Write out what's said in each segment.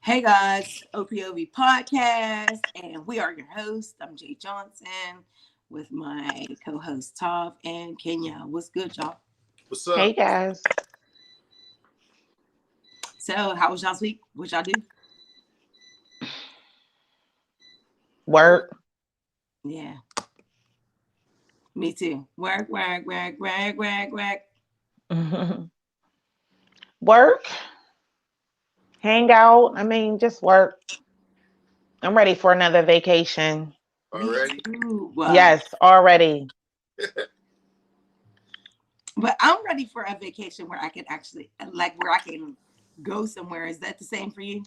Hey guys, O.P.O.V podcast, and we are your hosts. I'm Jay Johnson with my co-host Tov and Kenya. What's good, y'all? What's Hey up? guys. So, how was y'all's week? What y'all do? Work. Yeah, me too. Work. Work. Hang out. Just work. I'm ready for another vacation. Me Already? too. Yes, already. But I'm ready for a vacation where I can actually, where I can go somewhere. Is that the same for you?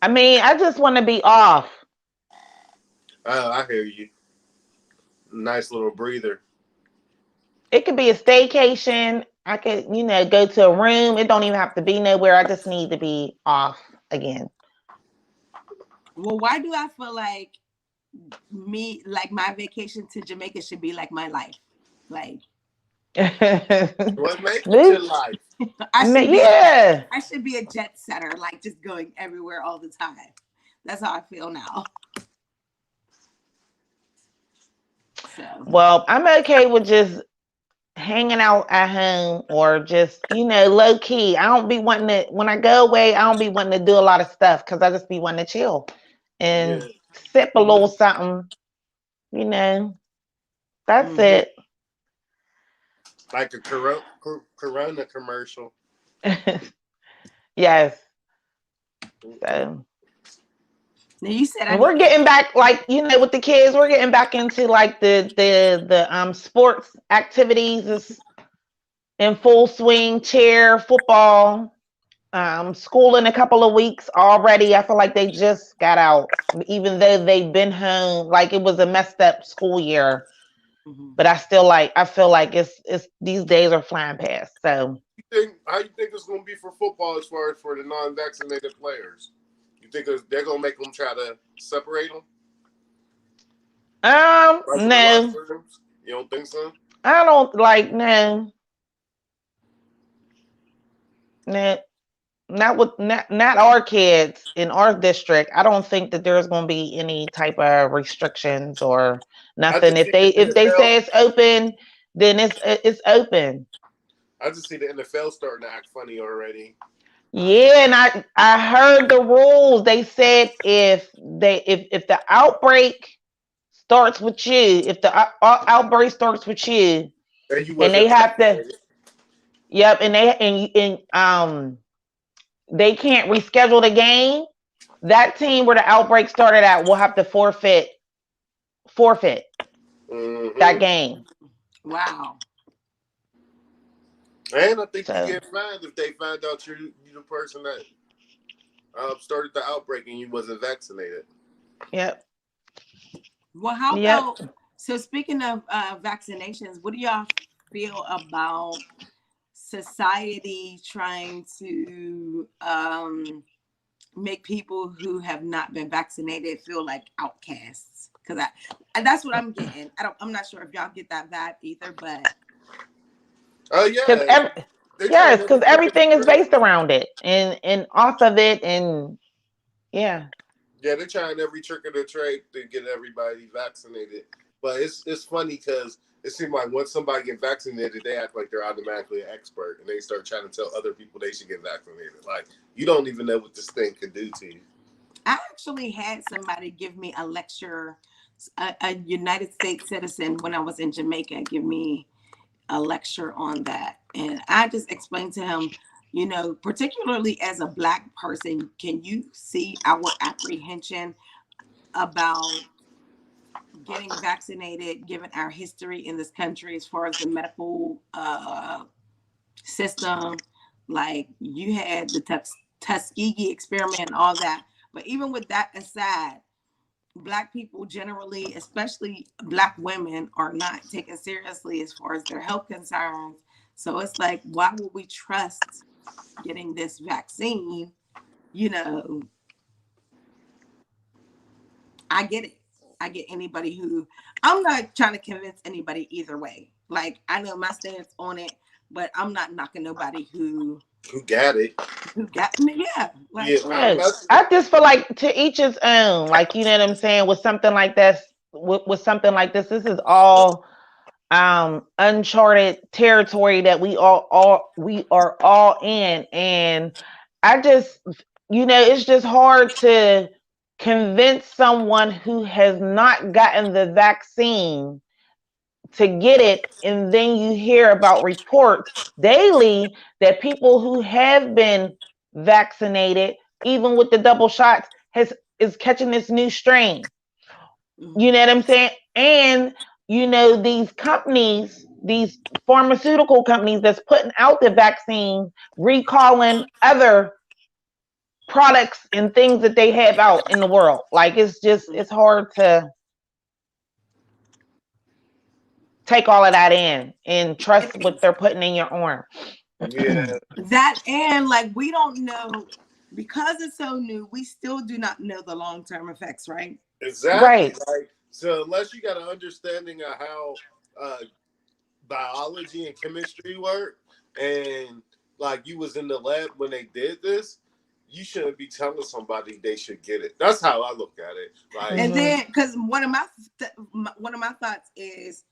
I just want to be off. I hear you. Nice little breather. It could be a staycation. I could, go to a room. It don't even have to be nowhere. I just need to be off again. Well, why do I feel like my vacation to Jamaica should be like my life? Like, What make it your Move. life? I should be Yeah. I should be a jet setter, like just going everywhere all the time. That's how I feel now. So Well, I'm okay with just hanging out at home or just, low key. I don't be wanting to, when I go away, I don't be wanting to do a lot of stuff because I just be wanting to chill Yeah. and sip a little something, you know. That's mhm. it. Like a Corona commercial. Yes. So, Now you said I and need we're to. getting back, like, with the kids, we're getting back into like the sports activities is in full swing, cheer, football. School in a couple of weeks already. I feel like they just got out, even though they've been home. Like it was a messed up school year, Mhm. but I feel like it's these days are flying past. So How you think it's gonna be for football as far as for the non-vaccinated players? You think they're gonna make them try to separate them, like in the no, locker rooms? You don't think so? I don't like no, not our kids in our district. I don't think that there's going to be any type of restrictions or I nothing. just If see the they NFL. say it's open, then it's open. I just see the NFL starting to act funny already. Yeah, and I heard the rules. They said if the outbreak starts with you, if the outbreak starts with you, And you and they wasn't have to, vaccinated. yep, they can't reschedule the game. That team where the outbreak started at will have to forfeit that Hmm. game. Wow. And I think you So, get fined if they find out you're the person that started the outbreak and you wasn't vaccinated. yep, Well, how yep. about so speaking of vaccinations, what do y'all feel about society trying to make people who have not been vaccinated feel like outcasts? Because that's what I'm getting. I'm not sure if y'all get that vibe either, but Oh Because yeah, they yes, trying because every trick of the everything is trade. based around it and off of it, and yeah, Yeah, they're trying every trick of the trade to get everybody vaccinated. But it's funny because it seems like once somebody get vaccinated, they act like they're automatically an expert, and they start trying to tell other people they should get vaccinated. Like you don't even know what this thing can do to you. I actually had somebody give me a lecture, a United States citizen when I was in Jamaica, give me a lecture on that. And I just explained to him, particularly as a Black person, can you see our apprehension about getting vaccinated, given our history in this country as far as the medical system? Like you had the Tuskegee experiment and all that. But even with that aside, Black people generally, especially Black women, are not taken seriously as far as their health concerns. So it's like, why would we trust getting this vaccine? You know, I get it. I get anybody who, I'm not trying to convince anybody either way. Like, I know my stance on it, but I'm not knocking nobody who Who got it? who got in it. Yeah, like Yeah, Yes. that's I just feel like to each his own. Like, you know what I'm saying? With something like this, with something like this is all uncharted territory that we are all in. And I just, it's just hard to convince someone who has not gotten the vaccine to get it, and then you hear about reports daily that people who have been vaccinated, even with the double shots, has is catching this new strain. mhm. You know what I'm saying? And these companies, these pharmaceutical companies that's putting out the vaccine, recalling other products and things that they have out in the world. Like, it's hard to take all of that in and It trust what is. they're putting in your arm. yeah, That and like we don't know because it's so new. We still do not know the long term effects, right? exactly. Right. Like so, unless you got an understanding of how uh, biology and chemistry work, and like you was in the lab when they did this, you shouldn't be telling somebody they should get it. That's how I look at it. Like, And Mm-hmm. then because one of my thoughts is,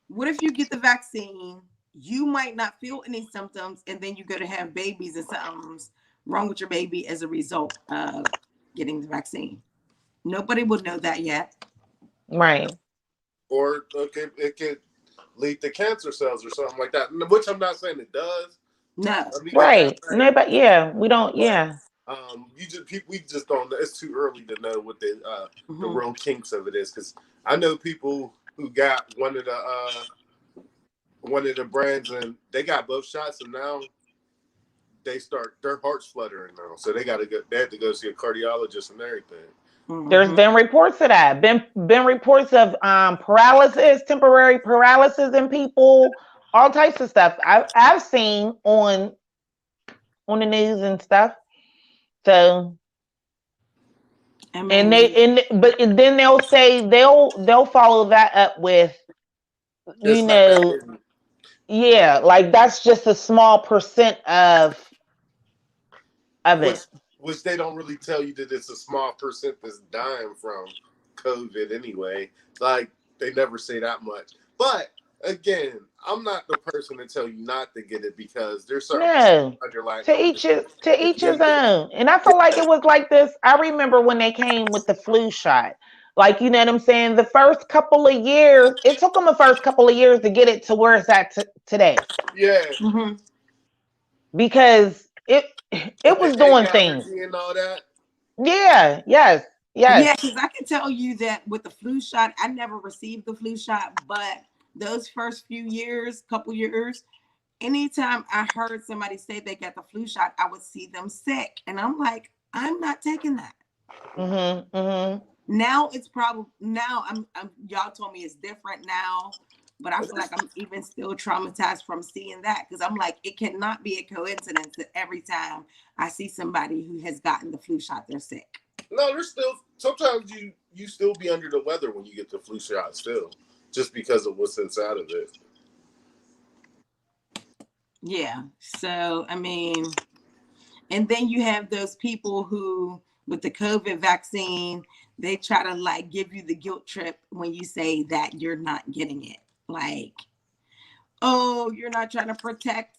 what if you get the vaccine? You might not feel any symptoms, and then you go to have babies, and something's wrong with your baby as a result of getting the vaccine. Nobody would know that yet. Right. or it could lead to cancer cells or something like that. Which I'm not saying it does. No. Let me get that Right. right. No, but yeah, we don't. But Yeah. we just don't know. It's too early to know what the Mhm. real kinks of it is because I know people who got one of the brands and they got both shots and now they start their hearts fluttering now, so they had to go see a cardiologist and everything. There's Mhm. been reports of that. Been reports of paralysis, temporary paralysis in people, all types of stuff. I've seen on the news and stuff. So I and mean, then they'll say they'll follow that up with you It's not that know many, yeah, like that's just a small percent of which it. which they don't really tell you that it's a small percent that's dying from COVID anyway. Like they never say that much. But again, I'm not the person to tell you not to get it because there's certain No. you're like, To each his to if each you his get it, own. And I feel like it was like this. I remember when they came with the flu shot. Like, you know what I'm saying? The first couple of years, it took them the first couple of years to get it to where it's at today. yeah, mhm. Because with it the was egg doing things. allergy and all that. Yeah, yes, yes. Yeah, because I can tell you that with the flu shot, I never received the flu shot, but those first few years, couple years, anytime I heard somebody say they got the flu shot, I would see them sick, and I'm like, I'm not taking that. Mhm. Mhm. Now it's probably now I'm y'all told me it's different now, but I feel like I'm even still traumatized from seeing that because I'm like, it cannot be a coincidence that every time I see somebody who has gotten the flu shot, they're sick. No, there's still sometimes you still be under the weather when you get the flu shot still, just because of what's inside of it. Yeah. So I mean, and then you have those people who, with the COVID vaccine, they try to like give you the guilt trip when you say that you're not getting it. Like, oh, you're not trying to protect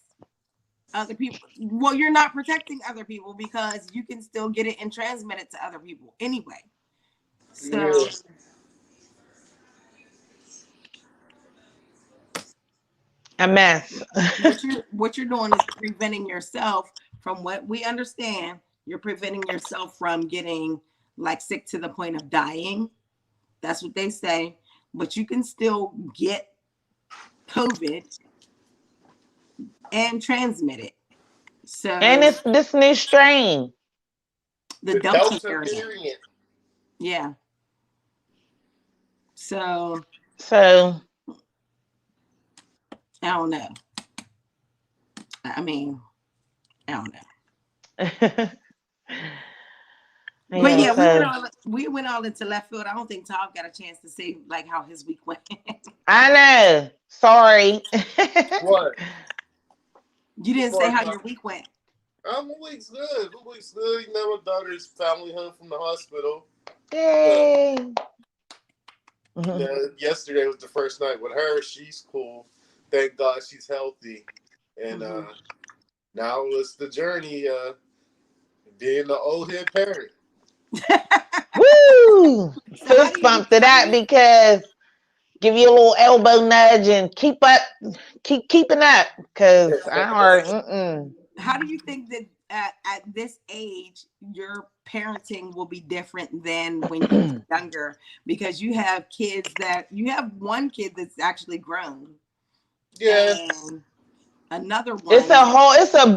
other people. Well, you're not protecting other people because you can still get it and transmit it to other people anyway. So Yeah. A mess. what you're doing is preventing yourself from what we understand. You're preventing yourself from getting like sick to the point of dying. That's what they say. But you can still get COVID and transmit it. And So it's this new strain. the The Delta Delta variant. variant. Yeah. So So I don't know. I mean, I don't know. But yeah, yeah, so we went all into left field. I don't think Tom got a chance to say like how his week went. I know. Sorry. What? You As didn't say far as how my, your week went. The week's good. The week's good. You know, my daughter's family home from the hospital. Yay. You know, yesterday was the first night with her. She's cool. Thank God she's healthy. And now it's the journey, being the old head parent. Woo! So Fist bump to that because give you a little elbow nudge and keep up, keeping up. Cause I heard, how do you think that at this age your parenting will be different than when you were younger? Because you have one kid that's actually grown, Yeah. and another it's one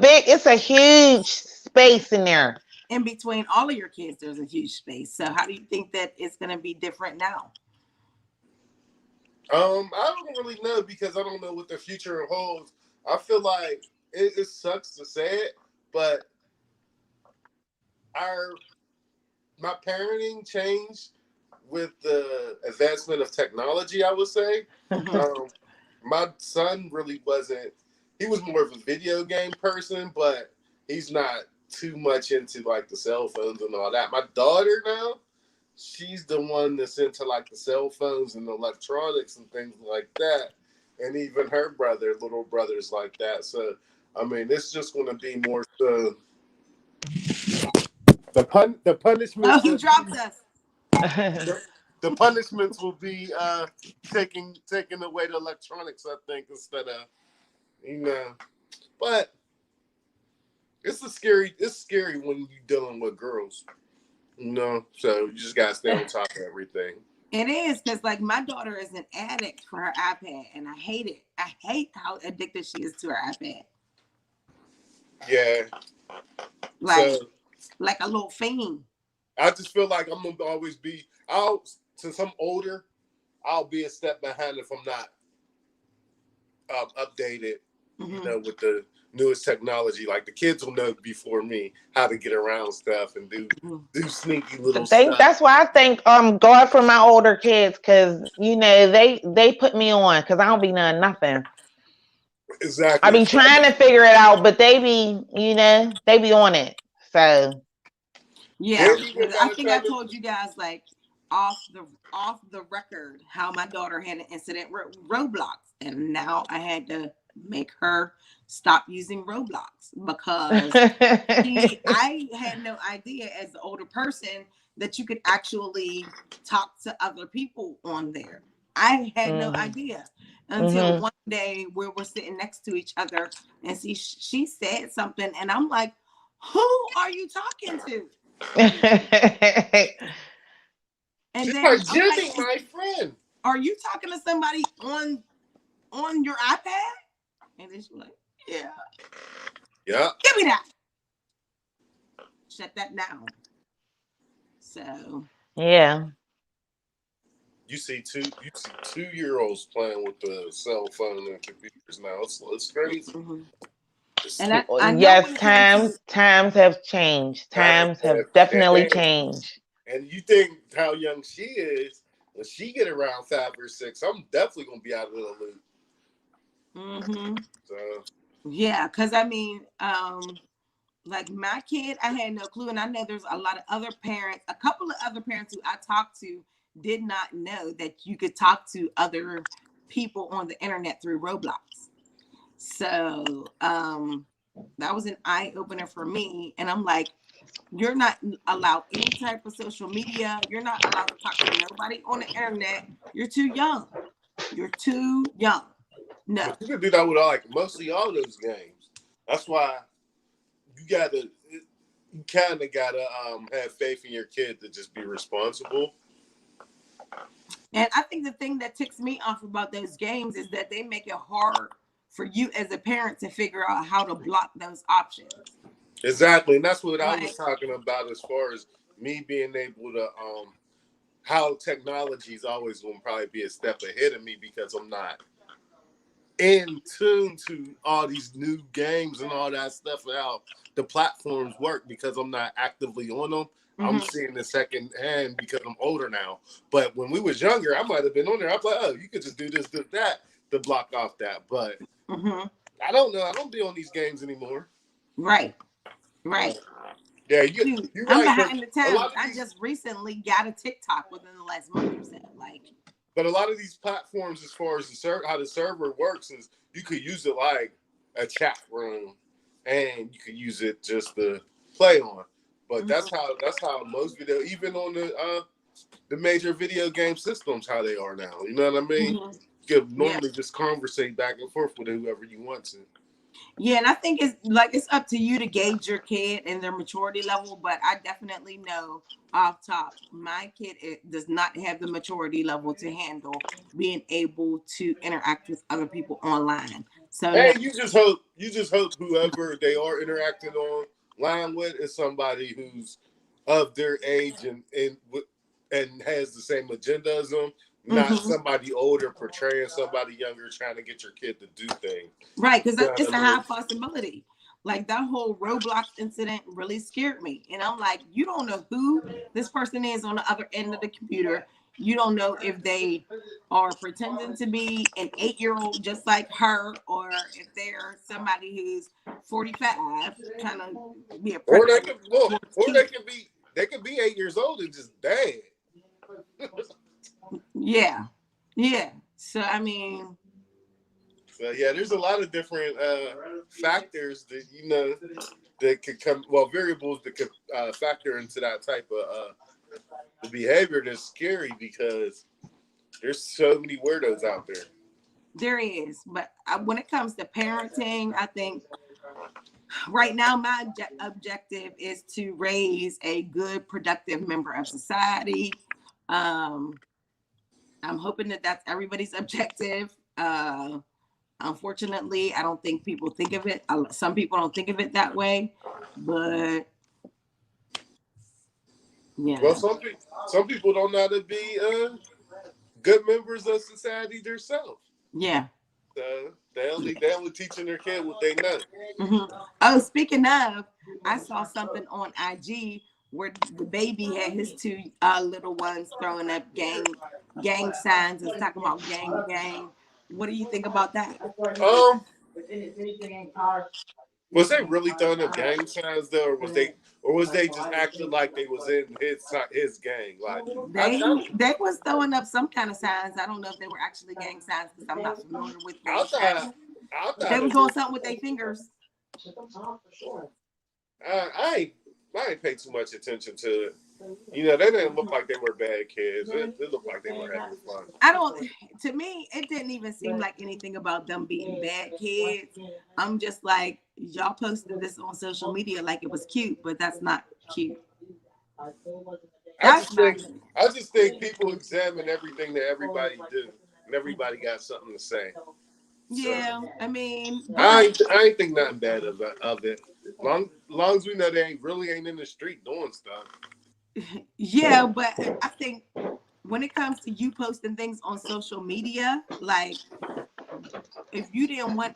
it's a huge space in there. in between all of your kids. There's a huge space. So how do you think that it's going to be different now? I don't really know because I don't know what the future holds. I feel like it sucks to say it, but my parenting changed with the advancement of technology, I would say. My son really wasn't, he was more of a video game person, but he's not too much into like the cell phones and all that. My daughter now, she's the one that's into like the cell phones and electronics and things like that. And even her little brother's like that. So, I mean, it's just going to be more so the Oh, punishments he will dropped be us. the punishments will be taking away the electronics, I think, instead of, you know. But it's scary when you're dealing with girls, you know. So you just gotta stay on top of everything. It is, because like my daughter is an addict for her iPad, and I hate it. I hate how addicted she is to her iPad. Yeah. Like So like a little fiend. I just feel like I'm gonna always be. Since I'm older, I'll be a step behind if I'm not updated. You know, with the newest technology. Like the kids will know before me how to get around stuff and do sneaky little stuff. That's why I think God for my older kids, because you know they put me on because I don't be knowing nothing. I Exactly. be trying to figure it out, but they be they be on it. So Yeah, And you I gotta think I tell them. told you guys like off the record how my daughter had an incident with Roblox, and now I had to make her stop using Roblox because I had no idea as an older person that you could actually talk to other people on there. I had no idea until one day we were sitting next to each other and she said something, and I'm like, "Who are you talking to?" And She's then like, I'm like, Jimmy, my friend. "Are you talking to somebody on your iPad?" And then she's like, "Yeah." Yeah. Give me that. Shut that down. So yeah. You see 2-year-olds playing with the cell phone and computers now. It's crazy. and I know Yes, when it comes to times have changed. Times have definitely and, changed. and you think how young she is when she get around 5 or 6, I'm definitely gonna be out of the loop. So yeah, because I mean, like my kid, I had no clue, and I know there's a lot of other parents, a couple of other parents who I talked to did not know that you could talk to other people on the internet through Roblox. So that was an eye opener for me, and I'm like, you're not allowed any type of social media. You're not allowed to talk to nobody on the internet. You're too young. You're too young. No. but you can do that with like mostly all those games. That's why you kind of gotta have faith in your kid to just be responsible. And I think the thing that ticks me off about those games is that they make it hard for you as a parent to figure out how to block those options. Exactly, and that's what I was Like, talking about as far as me being able to how technology is always going to probably be a step ahead of me because I'm not in tune to all these new games and all that stuff and how the platforms work because I'm not actively on them. I'm seeing the second hand because I'm older now. But when we was younger, I might have been on there. I was like, oh, you could just do this, do that to block off that. But I don't know. I don't be on these games anymore. right. Right. Yeah, Dude, you're I'm right. But behind the a times. lot of I these, just recently got a TikTok within the last month or so. Like, but a lot of these platforms, as far as how the server works, is you could use it like a chat room, and you could use it just to play on. But mhm, that's how most video, even on the major video game systems, how they are now. You know what I mean? mhm. You could Yeah. normally just conversate back and forth with whoever you want to. Yeah, and I think it's up to you to gauge your kid and their maturity level, but I definitely know off top, my kid does not have the maturity level to handle being able to interact with other people online. So no. Hey, you just hope whoever they are interacting online with is somebody who's of their age and has the same agenda as them, not Mhm. somebody older portraying somebody younger trying to get your kid to do things. Right, because You know it's what a I high mean? possibility. Like that whole Roblox incident really scared me. And I'm like, you don't know who this person is on the other end of the computer. You don't know if they are pretending to be an 8-year-old just like her, or if they're somebody who's 45 trying to be a Or predator towards kids. they could be 8 years old and just bad. Yeah. Yeah. So I mean, So yeah, there's a lot of different factors that that could come. Well, variables that could factor into that type of the behavior that's scary because there's so many weirdos out there. there is, but when it comes to parenting, I think right now my objective is to raise a good productive member of society. um I'm hoping that that's everybody's objective. Unfortunately, I don't think people think of it, some people don't think of it that way, but Well, yeah. some people don't know how to be good members of society themselves. Yeah. So they only teaching their kid what they know. Hmm. Oh, speaking of, I saw something on IG where the baby had his two little ones throwing up gang signs and talking about gang. What do you think about that? Um, was they really throwing up gang signs though, or was they just acting like they was in his gang? Like They was throwing up some kind of signs. I don't know if they were actually gang signs because I'm not familiar with I gang signs. thought I But they thought was it doing was. something with their fingers. I ain't paid too much attention to it. They didn't look like they were bad kids. They looked like they were having fun. I don't. To me, it didn't even seem like anything about them being bad kids. I'm just like, y'all posted this on social media like it was cute, but that's not cute. I That's just my think opinion. I just think people examine everything that everybody do, and everybody got something to say. So Yeah, I mean, I but ain't, I ain't think nothing bad of it. Long as we know they ain't in the street doing stuff. yeah, but I think when it comes to you posting things on social media, like if you didn't want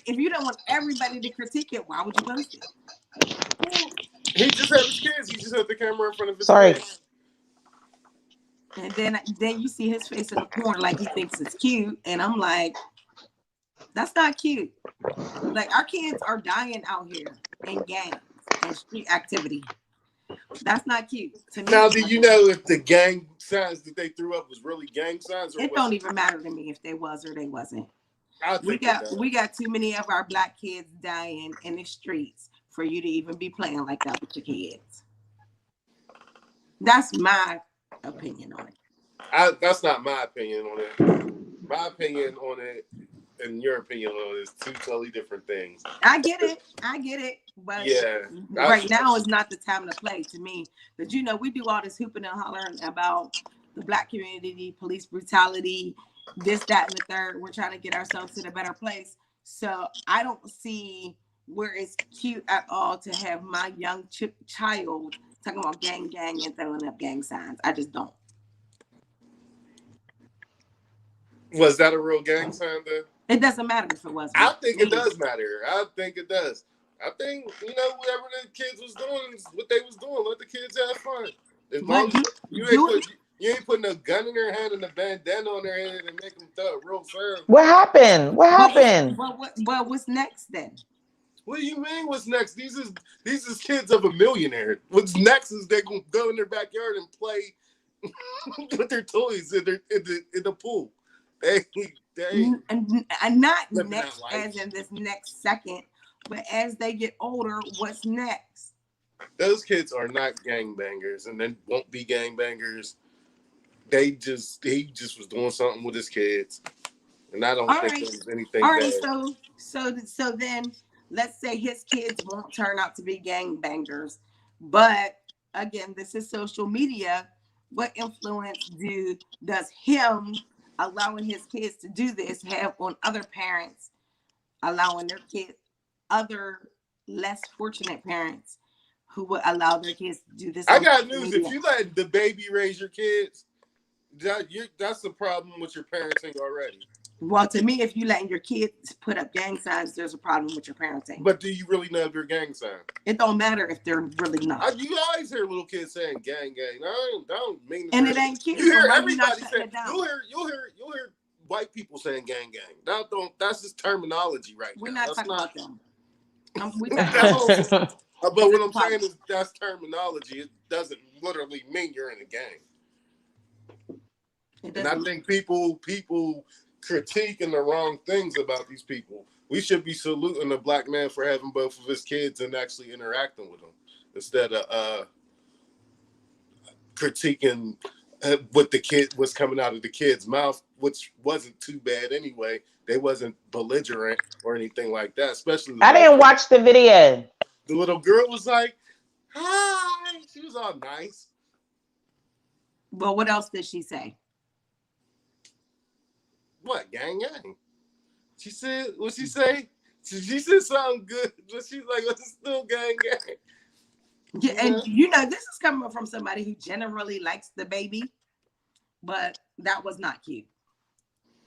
if you don't want everybody to critique it, why would you post it? Well, he just had his kids. He just had the camera in front of his Sorry. kids. And then you see his face in the corner like he thinks it's cute, and I'm like, that's not cute. Like our kids are dying out here in gangs and street activity. That's not cute. To me, Now, it's do not you cute. know if the gang signs that they threw up was really gang signs or It was don't it? even matter to me if they was or they wasn't. I We think it got does. we got too many of our black kids dying in the streets for you to even be playing like that with your kids. That's my opinion on it. That's not my opinion on it. My opinion on it and your opinion on it is two totally different things. I get it. I get it. But Yeah, right now is not the time to play to me. But we do all this hooping and hollering about the black community, police brutality, this, that, and the third. We're trying to get ourselves to the better place. So I don't see where it's cute at all to have my young child talking about gang and throwing up gang signs. I just don't. was that a real gang sign though? It doesn't matter if it wasn't I think to it me. does matter. I think it does. I think whatever the kids was doing is what they was doing. Let the kids have fun. As long But as you ain't do it. put you ain't putting a gun in their hand and a bandana on their head and make them throw a real sound. What happened? What happened? But what's next then? What do you mean? What's next? These is kids of a millionaire. What's next is they're gonna go in their backyard and play with their toys in the pool. They they And not living that next life. as in this next second, but as they get older, what's next? Those kids are not gangbangers, and they won't be gangbangers. He just was doing something with his kids, and I don't All think right. there was anything All right, bad. so then let's say his kids won't turn out to be gangbangers, but again, this is social media. What influence does him allowing his kids to do this have on other parents, allowing their kids, other less fortunate parents who would allow their kids to do this I on got social news. media? If you let the baby raise your kids, that's the problem with your parenting already. Well, to me, if you letting your kids put up gang signs, there's a problem with your parenting. But do you really know if they're gang sign? It don't matter if they're really not. You always hear little kids saying "gang, gang." I don't mean. And it ain't cute. You hear Why you not everybody shutting say. it down? You'll hear white people saying "gang, gang." That's just terminology right We're now. not That's talking not. about them. We talking about But what I'm saying is that's terminology. It doesn't literally mean you're in a gang. And I think people critiquing the wrong things about these people. We should be saluting a black man for having both of his kids and actually interacting with them instead of critiquing what was coming out of the kid's mouth, which wasn't too bad anyway. They wasn't belligerent or anything like that. Especially I didn't watch the video. The little girl was like, "Hi." She was all nice. Well, what else did she say? What, gang, gang? She said, what she say? She said something good, but she's like, "What's still gang, gang?" Yeah, and this is coming from somebody who generally likes the baby, but that was not cute.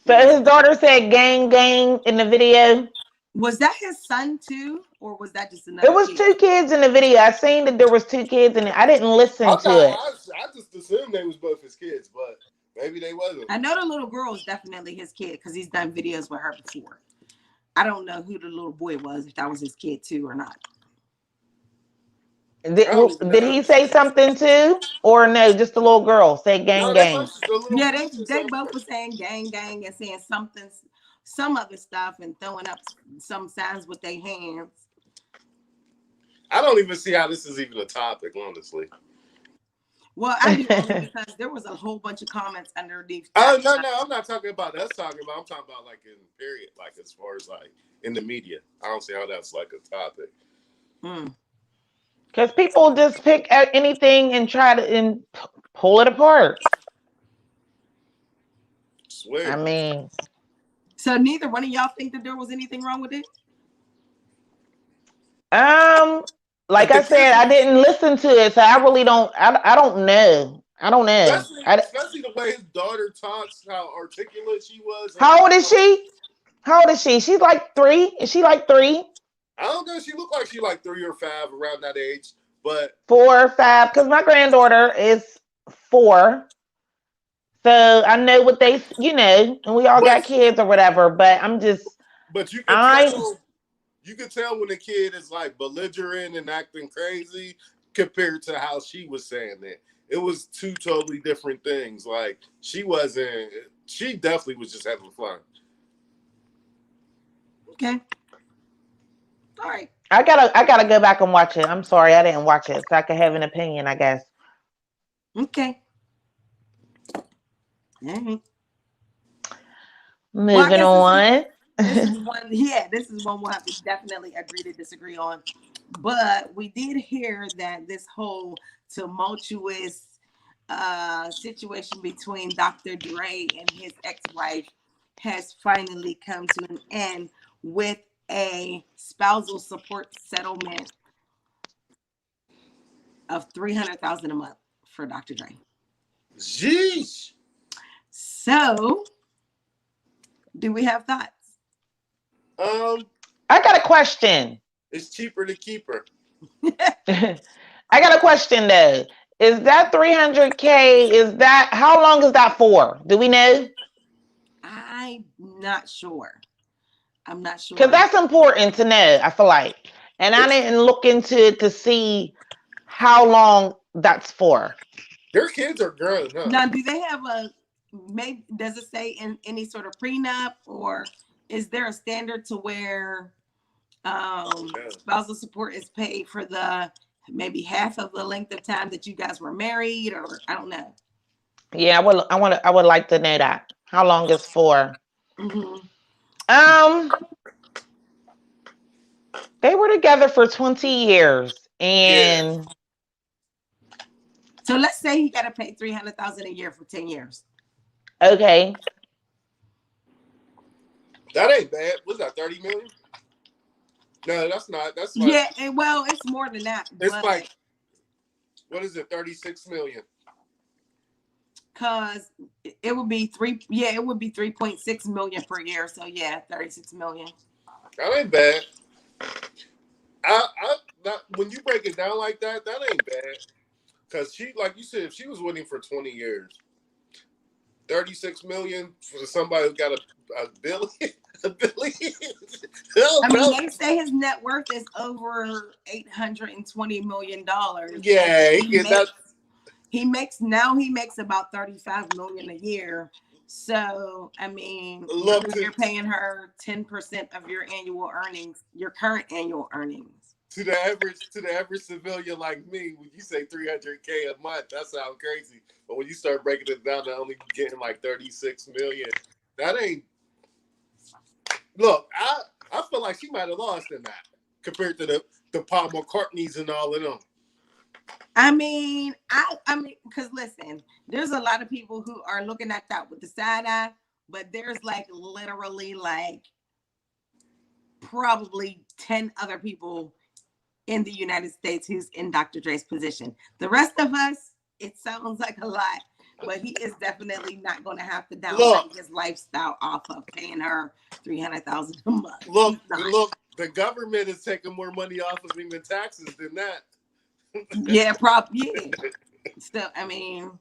So his daughter said "gang, gang" in the video. Was that his son too, or was that just another? It was two kids in the video. I seen that there was two kids in it. I didn't listen to it. I just assumed they was both his kids, but maybe they wasn't. I know the little girl is definitely his kid because he's done videos with her before. I don't know who the little boy was, if that was his kid too or not. Did he say something too, or no? Just the little girl say "gang, gang." Yeah, they both were saying "gang, gang" and saying something, some other stuff, and throwing up some signs with their hands. I don't even see how this is even a topic, honestly. Well, I do only because there was a whole bunch of comments underneath. Oh no, I'm not talking about us talking about. I'm talking about like in period, like as far as like in the media. I don't see how that's like a topic. Because people just pick at anything and try to pull it apart. Swear. I mean, so neither one of y'all think that there was anything wrong with it? like I said, I didn't listen to it, so I really don't. I don't know. I don't know. Especially the way his daughter talks, how articulate she was. How old is she? How old is she? She's like 3. Is she like 3? I don't know. She looked like she like 3 or 5 around that age, but 4 or 5. Because my granddaughter is 4. So I know what they, and we all got kids or whatever. But I'm just. But you can tell. You can tell when the kid is like belligerent and acting crazy compared to how she was saying it. It was 2 totally different things. Like she definitely was just having fun. Okay. All right. I gotta go back and watch it. I'm sorry, I didn't watch it, so I could have an opinion, I guess. Okay. All right. Moving on. This is one we'll have to definitely agree to disagree on. But we did hear that this whole tumultuous situation between Dr. Dre and his ex-wife has finally come to an end with a spousal support settlement of $300,000 a month for Dr. Dre. Jeez. So, do we have thoughts? I got a question. It's cheaper to keep her. I got a question though. Is that $300K? How long is that for? Do we know? I'm not sure. I'm not Because sure. that's important to know, I feel like. And I It's didn't look into it to see how long that's for. their kids are grown, huh? Now, do they have a maybe? Does it say in any sort of prenup, or is there a standard to where Yeah. spousal support is paid for the maybe half of the length of time that you guys were married, or I don't know. Yeah, I would like to know that. How long it's for. Hmm. Um, they were together for 20 years. Yeah. And So let's say he got to pay 300,000 a year for 10 years. okay. That ain't bad. What's that, 30 million? No, that's not. That's like Yeah, and well, it's more than that, it's but like what is it, 36 million? because it would be three, yeah, it would be 3.6 million per year. So yeah, 36 million. That ain't bad. I not when you break it down like that, that ain't bad. Cause she, like you said, if she was winning for 20 years, 36 million for somebody who got a billion, a billion. Hell I mean, no. they say his net worth is over $820 million, and Yeah, he get that. he makes about 35 million a year. So I mean, Look whether to you're paying her 10% of your annual earnings, your current annual earnings. to the average civilian like me, when you say 300K a month, that sounds crazy. But when you start breaking it down to only getting like 36 million, that ain't. Look, I feel like she might have lost in that compared to the Paul McCartneys and all of them. I mean, because listen, there's a lot of people who are looking at that with the side eye, but there's like literally like probably 10 other people in the United States who's in Dr. Dre's position. The rest of us, it sounds like a lot, but he is definitely not going to have to downgrade Look, his lifestyle off of paying her 300,000 a month. He's look, not. look. The government is taking more money off of him in taxes than that. Yeah, yeah. So I mean,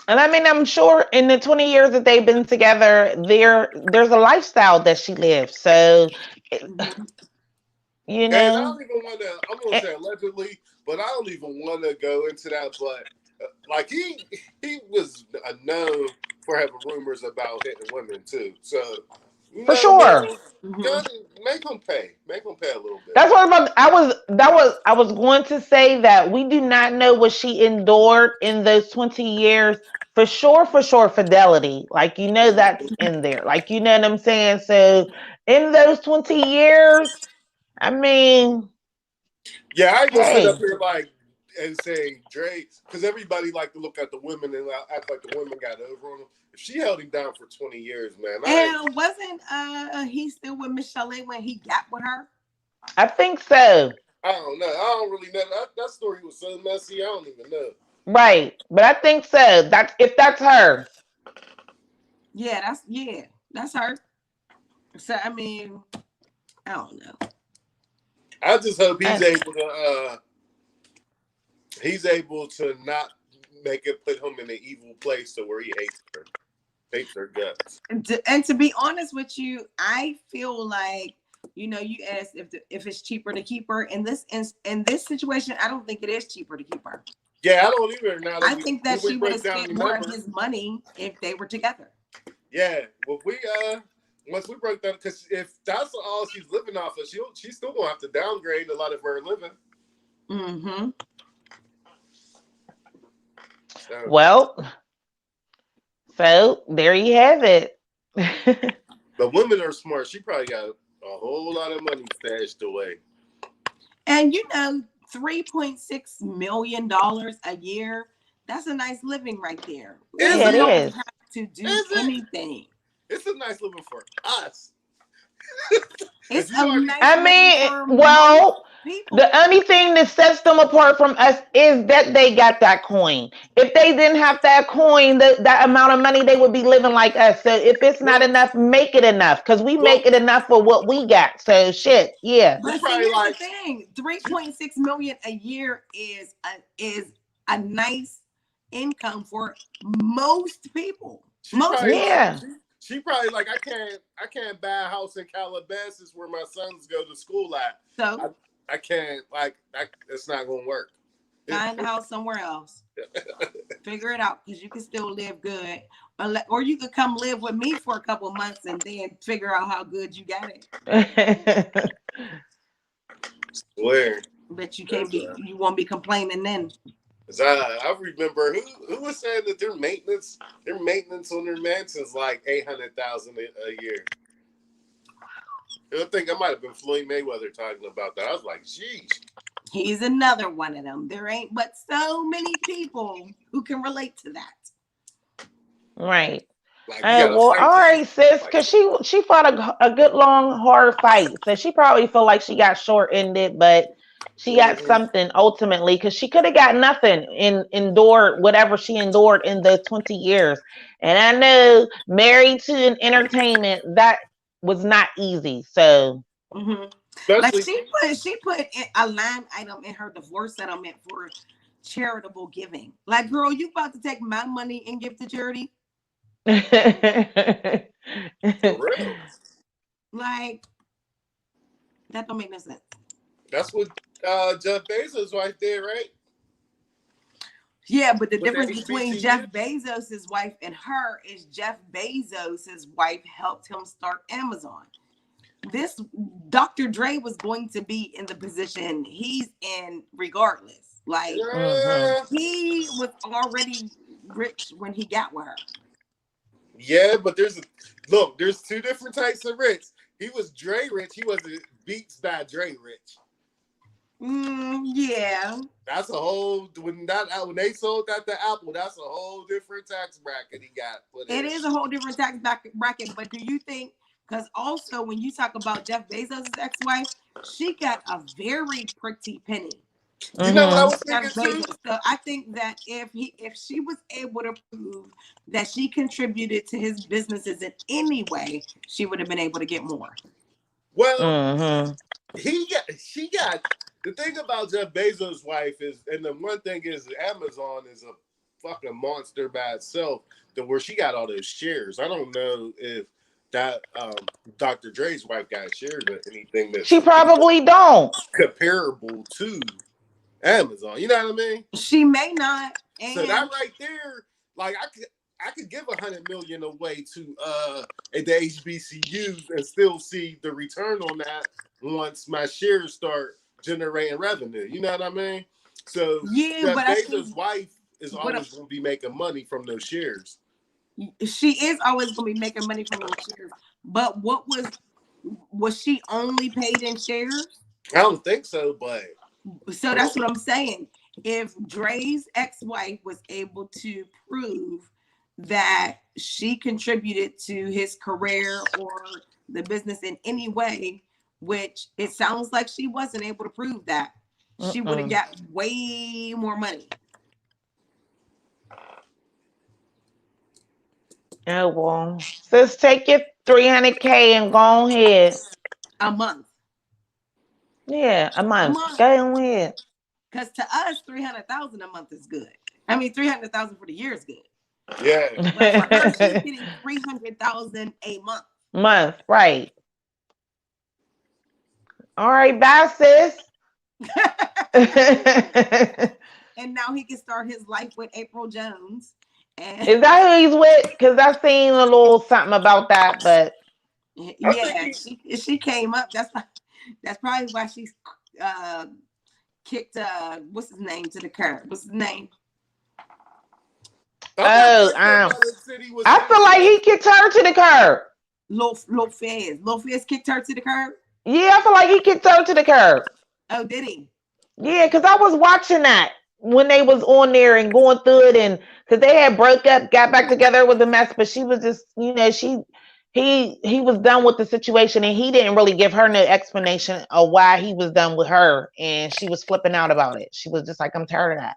And I mean, I'm sure in the 20 years that they've been together, there's a lifestyle that she lives. So, mhm. you And I know, don't even want to. I'm gonna eh, say allegedly, but I don't even want to go into that. But like he was known for having rumors about hitting women too. So you for know, man, sure. God, Mhm. make him pay a little bit. That's what I was going to say that we do not know what she endured in those 20 years. For sure, fidelity. Like, you know, that's in there. Like, you know what I'm saying? So in those 20 years, I mean, Yeah, I ain't gonna sit up hey, here like and say Dre, because everybody like to look at the women and act like the women got over on him. If she held him down for 20 years, man, I ain't. And wasn't he still with Michelle when he got with her? I think so. I don't know. I don't really know. That story was so messy. I don't even know. Right. But I think so. That's if that's her. Yeah, that's her. So I mean, I don't know. I just hope Uh, he's able to not make it put him in an evil place to where he hates her guts. And to be honest with you, I feel like you asked if it's cheaper to keep her in this situation. I don't think it is cheaper to keep her. Yeah, I don't either. Now that I think when that we she would break have down spent the more of numbers, his money if they were together. yeah, well, we once we break down, because if that's all she's living off of, she's still gonna have to downgrade a lot of her living. Mm-hmm. So well, so there you have it. the women are smart. She probably got a whole lot of money stashed away. And $3.6 million a year. That's a nice living right there. And Is Yeah, it you don't it? is. have to do Is it? anything. It's a nice living for us. It's If you a already nice I living mean, for most well, the people. only thing that sets them apart from us is that they got that coin. If they didn't have that coin, that amount of money, they would be living like us. So if it's not look, enough, make it enough because we make look, it enough for what we got. So shit, yeah. she But see, probably here's the like thing: she 3.6 million a year is a nice income for most people. she Most probably like people. Yeah. She probably like, I can't buy a house in Calabasas where my sons go to school at. So I can't like it's not gonna work. find a house somewhere else. Figure it out because you can still live good, or you could come live with me for a couple months and then figure out how good you got it. Swear. But you can't be, you won't be complaining then. I remember who was saying that their maintenance on their mansion's like $800,000 a year. I think I might have been Floyd Mayweather talking about that. I was like, "Sheesh." He's another one of them. There ain't but so many people who can relate to that. Right. Like, Well, all right, sis, because she fought a good long hard fight, so she probably feel like she got short ended, but she got something ultimately because she could have got nothing endured whatever she endured in the 20 years. And I know married to an entertainment that was not easy. So like she put a line item in her divorce settlement for charitable giving. Like, girl, you about to take my money and give to charity? For real. Like, that don't make no sense. That's what Jeff Bezos' wife did, right? Yeah, but the difference between Jeff Bezos' wife and her is Jeff Bezos' wife helped him start Amazon. This Dr. Dre was going to be in the position he's in regardless. Like, he was already rich when he got with her. Yeah, but there's two different types of rich. He was Dre rich. He wasn't Beats by Dre rich. Yeah. That's a whole when they sold that to Apple, that's a whole different tax bracket he got put in. It is a whole different tax bracket, but do you think, because also when you talk about Jeff Bezos' ex-wife, she got a very pretty penny. You know what I was thinking too? So I think that if she was able to prove that she contributed to his businesses in any way, she would have been able to get more. Well, she got the thing about Jeff Bezos' wife is, and the one thing is, Amazon is a fucking monster by itself. Where she got all those shares. I don't know if that Dr. Dre's wife got shares or anything that she probably don't comparable to Amazon. You know what I mean? She may not. And so that right there, like I could give $100 million away to the HBCUs and still see the return on that once my shares start generating revenue. You know what I mean? So yeah, but Bezos' wife is always going to be making money from those shares. She is always going to be making money from those shares. But what was she only paid in shares? I don't think so, but so that's what I'm saying. If Dre's ex-wife was able to prove that she contributed to his career or the business in any way, which it sounds like she wasn't able to prove that, she would have got way more money. Oh, well, sis, take your $300K and go ahead. A month. Yeah, a month. Go ahead. Because to us, 300,000 a month is good. I mean, 300,000 for the year is good. Yeah. But for her, she's getting 300,000 a month. Month, right? All right, bye, sis. And now he can start his life with April Jones. And is that who he's with? Because I've seen a little something about that, but yeah, she came up. That's probably why she's kicked what's his name to the curb. What's his name? I feel like he kicked her to the curb. Lil Fez kicked her to the curb. Yeah, I feel like he kicked her to the curb. Oh, did he? Yeah, because I was watching that when they was on there and going through it, and because they had broke up, got back together, it was a mess. But she was just, he was done with the situation, and he didn't really give her no explanation of why he was done with her, and she was flipping out about it. She was just like, I'm tired of that.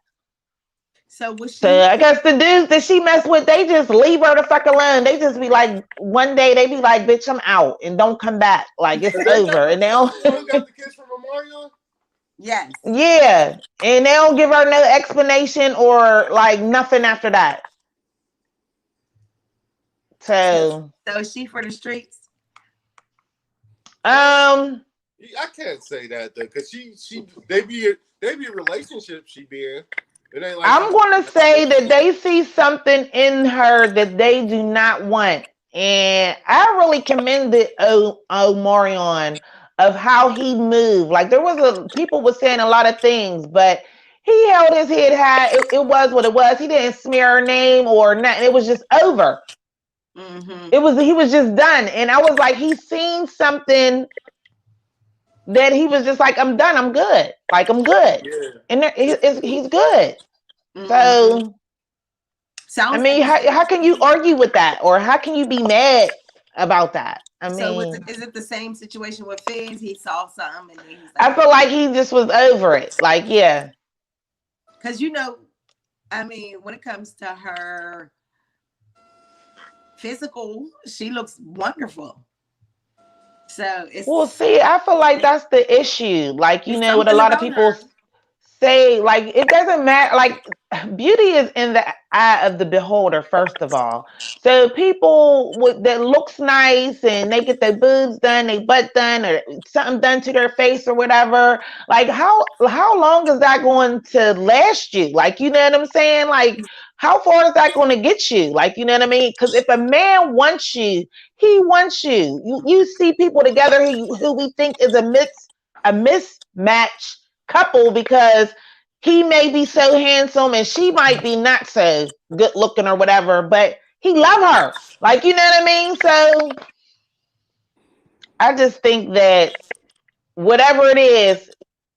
So I guess the dudes that she messed with, they just leave her the fuck alone. They just be like, one day they be like, bitch, I'm out, and don't come back. Like, it's over. And they don't got the kids from Memorial? Yes. Yeah. And they don't give her no explanation or like nothing after that. So, So, so is she for the streets? um, I can't say that though, cause they be a relationship she be in. It ain't like she I'm just going to say that they see something in her that they do not want. And I really commended Omarion of how he moved. Like there was people were saying a lot of things, but he held his head high. It was what it was. He didn't smear her name or nothing. It was just over. Mm-hmm. He was just done. And I was like, he's seen something that he was just like, I'm done. I'm good. Like I'm good. yeah. And It's he's good. Mm-hmm. So I Sounds like mean, how can you argue with that, or how can you be mad about that? I so. mean, Is it the same situation with Fizz? He saw something and then he's like, I feel like he just was over it. Like, yeah, because I mean, when it comes to her physical, she looks wonderful. So well, see, I feel like that's the issue. Like, it's what a something lot of about people her. say, like, it doesn't matter. Like, beauty is in the eye of the beholder, first of all. So people that looks nice and they get their boobs done, their butt done, or something done to their face or whatever. Like, how long is that going to last you? Like, you know what I'm saying? Like, how far is that going to get you? Like, you know what I mean? Because if a man wants you, he wants you. You see people together who we think is a mismatch couple because he may be so handsome and she might be not so good looking or whatever, but he love her. Like, you know what I mean? So I just think that whatever it is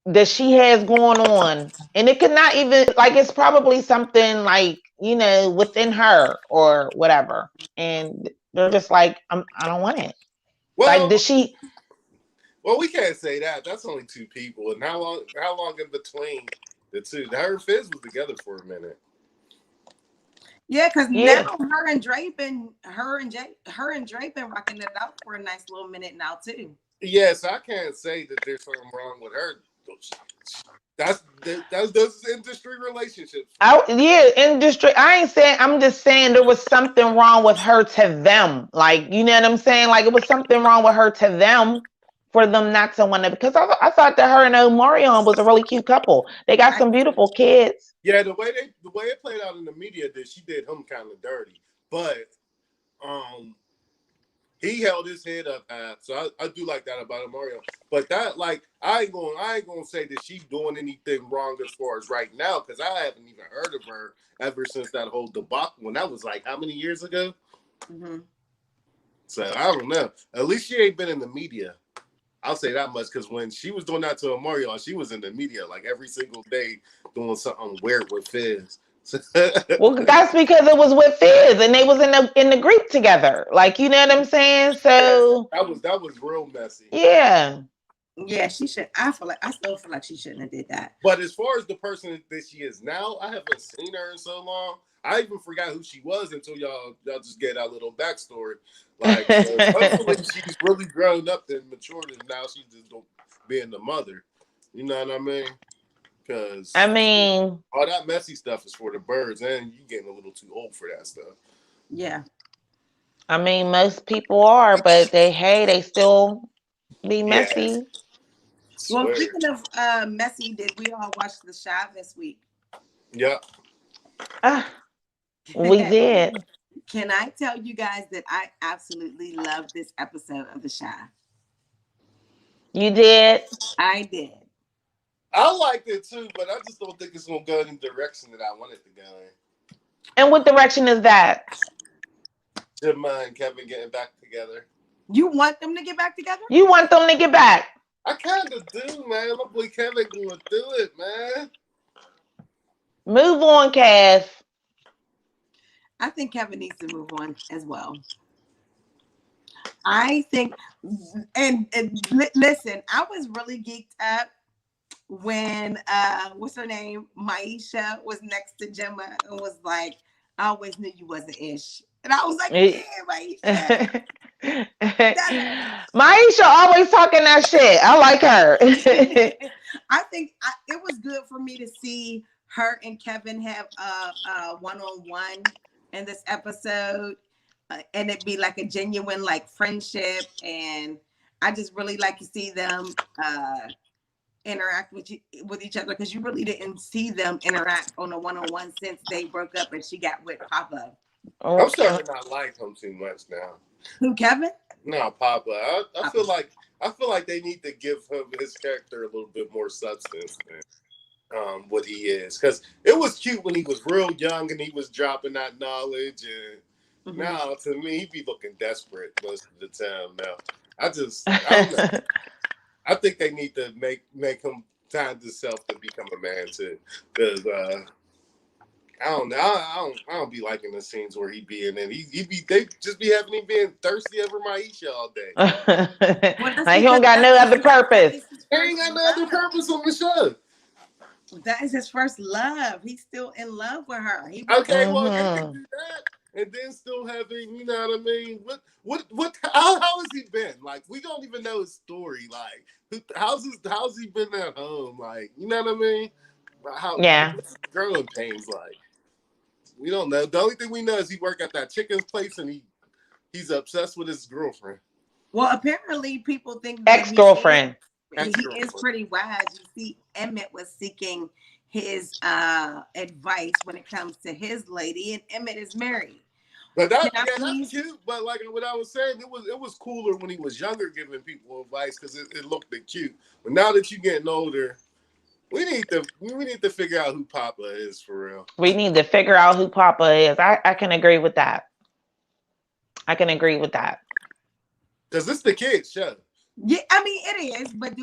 that she has going on, and it could not even like it's probably something like, within her or whatever. And they're just like, I don't want it. Like, well, did she we can't say that. That's only two people, and how long in between the two? Her and Fizz was together for a minute. Yeah, because now yeah. her and Dre been rocking it out for a nice little minute now too. Yes, I can't say that there's something wrong with her. That's those industry relationships. Industry. I ain't saying. I'm just saying there was something wrong with her to them. Like, you know what I'm saying? Like, it was something wrong with her to them for them not to want to. Because I thought that her and Omarion was a really cute couple. They got I some beautiful kids. Yeah, the way it played out in the media, that she did him kind of dirty, but um, he held his head up high. So I do like that about him, Mario. But that like I ain't gonna say that she's doing anything wrong as far as right now, because I haven't even heard of her ever since that whole debacle. When that was like how many years ago? mm-hmm. So I don't know. At least she ain't been in the media. I'll say that much, because when she was doing that to Mario, she was in the media like every single day doing something weird with Fizz. Well, that's because it was with Fizz and they was in the group together. Like, you know what I'm saying? Yes, So that was real messy. yeah. Yeah, she should. I still feel like she shouldn't have did that. But as far as the person that she is now, I haven't seen her in so long. I even forgot who she was until y'all just get that little backstory. Like, so hopefully she's really grown up and matured, and now she's just being the mother. You know what I mean? I Because mean, all that messy stuff is for the birds, and you getting a little too old for that stuff. Yeah. most people are, but they still be Yeah, messy. Well, swear. speaking of messy, did we all watch the Shy this week? Yeah. Ah, we did. Can I tell you guys that I absolutely love this episode of the Shy? You did. I did. I liked it too, but I just don't think it's gonna go in the direction that I want it to go in. And what direction is that? Gemma and Kevin getting back together. You want them to get back together? You want them to get back. I kind of do, man. My boy Kevin gonna do it, man. Move on, Cass. I think Kevin needs to move on as well. I think, listen, I was really geeked up when what's her name, Maisha, was next to Gemma and was like, I always knew you wasn't ish. And I was like, yeah, Maisha. Maisha always talking that shit. I like her. I think it was good for me to see her and Kevin have a one-on-one in this episode. and it be like a genuine like friendship, and I just really like to see them interact with each other, because you really didn't see them interact on a one-on-one since they broke up and she got with Papa. I'm starting to not like him too much now. Who, Kevin? No, Papa. I feel like they need to give him his character a little bit more substance than what he is. Because it was cute when he was real young and he was dropping that knowledge, and now to me he be looking desperate most of the time. Now I don't know. I think they need to make him find himself to become a man too. Because I don't know. I don't be liking the scenes where he be in, and they just be having him being thirsty over Maisha all day. Like he don't got no other purpose. He ain't got no other purpose on the show. That is his first love. He's still in love with her. Okay, well, they can do that and then still having, you know what I mean? How has he been? Like, we don't even know his story. Like, how's he been at home? Like, you know what I mean? What's growing pains like? We don't know. The only thing we know is he worked at that chicken's place and he's obsessed with his girlfriend. Well, apparently people think that ex-girlfriend. He is pretty wise. You see, Emmett was seeking his advice when it comes to his lady, and Emmett is married. But that's cute. But like what I was saying, it was cooler when he was younger, giving people advice because it looked cute. But now that you're getting older, we need to figure out who Papa is for real. We need to figure out who Papa is. I can agree with that. I can agree with that. Because it's the kids' show. Yeah, I mean it is, but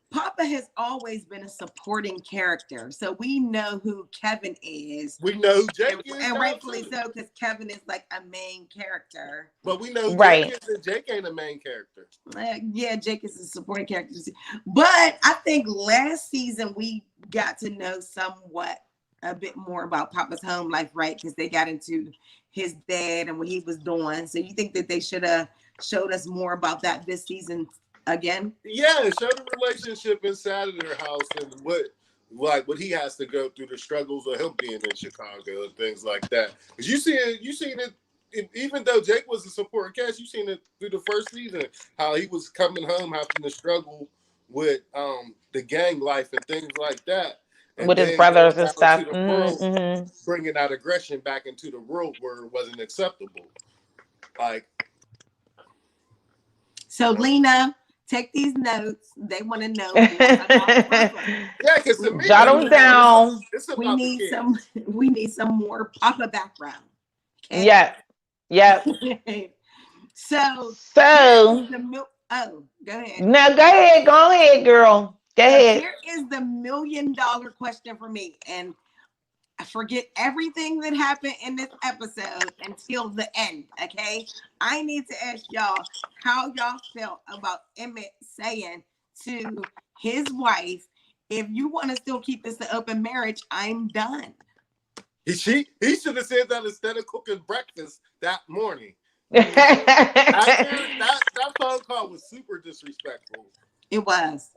Papa has always been a supporting character, so we know who Kevin is. We know who Jake is, and rightfully so, because Kevin is like a main character. But we know Jake is, and Jake ain't a main character. Yeah, Jake is a supporting character. But I think last season we got to know somewhat a bit more about Papa's home life, right? Because they got into his dad and what he was doing. So you think that they should have showed us more about that this season again? Yeah, show the relationship inside of their house and what he has to go through, the struggles of him being in Chicago and things like that. Because you seen it, even though Jake was a supporting cast, you seen it through the first season how he was coming home having to struggle with the gang life and things like that. And with his brothers and stuff, bringing that aggression back into the world where it wasn't acceptable. Like, so Lena, take these notes. They want to know. Yeah, because jot them down. We need some more Papa background. Okay? Yeah. So go ahead. No, go ahead, girl. Go ahead. Here is the $1 million question for me, and I forget everything that happened in this episode until the end. Okay, I need to ask y'all how y'all felt about Emmett saying to his wife, "If you want to still keep this an open marriage, I'm done." He should have said that instead of cooking breakfast that morning. that phone call was super disrespectful. It was.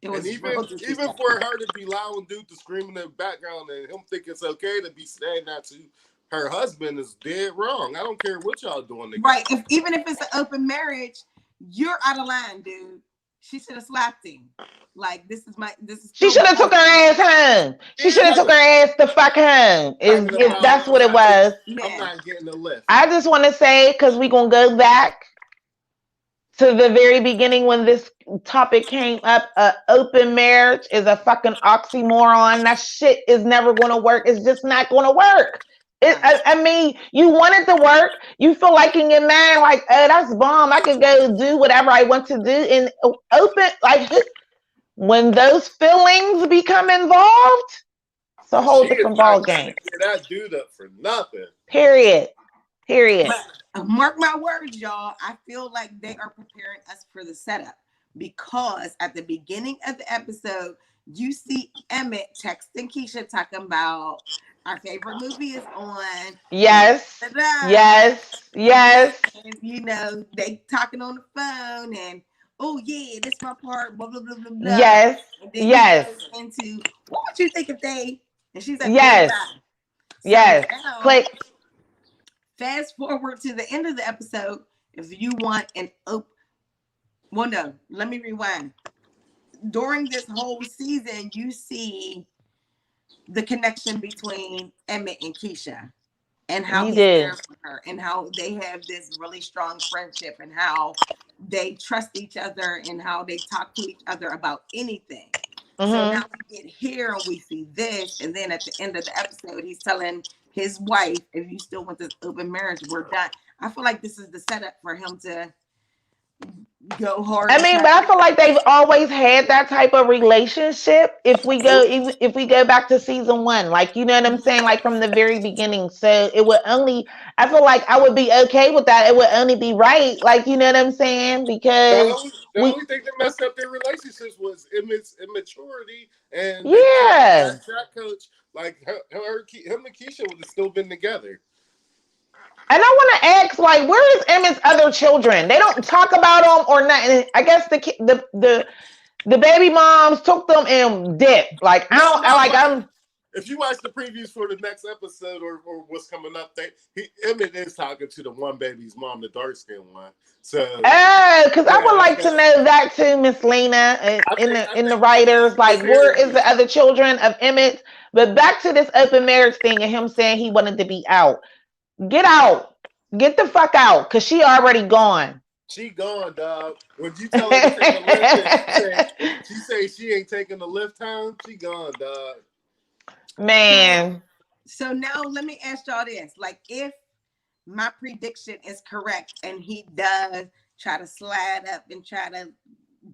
And even for her to be allowing dude to scream in the background and him think it's okay to be saying that to her husband is dead wrong. I don't care what y'all doing together. Right. Even if it's an open marriage, you're out of line, dude. She should have slapped him. Like, this is. She should have took her ass home. She should have took her ass the fuck home. If that's what it was. Yeah. I'm not getting the lift. I just want to say, because we're gonna go back to the very beginning when this topic came up, open marriage is a fucking oxymoron. That shit is never going to work. It's just not going to work. I mean, you want it to work. You feel like in your mind, like, oh, that's bomb. I can go do whatever I want to do. And open, like, when those feelings become involved, it's a whole different ball game. Get that dude up for nothing. Period. But mark my words, y'all. I feel like they are preparing us for the setup, because at the beginning of the episode, you see Emmett texting Keisha talking about our favorite movie is on. Yes. And you know, they talking on the phone and, oh yeah, this is my part, blah blah blah blah blah. Yes. And then into what would you think if they? And she's like, yes. So now, Click. Fast forward to the end of the episode. If you want well, no, let me rewind. During this whole season, you see the connection between Emmett and Keisha, and how You he's there did. for her, and how they have this really strong friendship, and how they trust each other, and how they talk to each other about anything. So now Mm-hmm. we get here and we see this, and then at the end of the episode, he's telling his wife, "If you still want this open marriage, we're done." I feel like this is the setup for him to go hard I and mean, try but to I get feel like they've always had that type of relationship. If we go back to season one, like you know what I'm saying, like from the very beginning. So it would only, I feel like I would be okay with that. It would only be right, like you know what I'm saying, because The we, only thing that messed up their relationships was immaturity, and yeah. that track coach, like him and Keisha would have still been together. And I want to ask, like, where is Emmett's other children? They don't talk about them or nothing. I guess the baby moms took them and dipped. Like I No, don't, I no, like like I'm. if you watch the previews for the next episode or what's coming up, Emmett is talking to the one baby's mom, the dark skinned one. So Oh, because I would yeah, like to know that too, Miss Lena, I in the think that writers. his Like, where hair is the is. other children of Emmett? But back to this open marriage thing and him saying he wanted to be out. Get out. Get the fuck out, cause she already gone. She gone, dog. When you tell her to take a lift, and she say she ain't taking the lift home. She gone, dog. so Man, so now let me ask y'all this. Like, if my prediction is correct and he does try to slide up and try to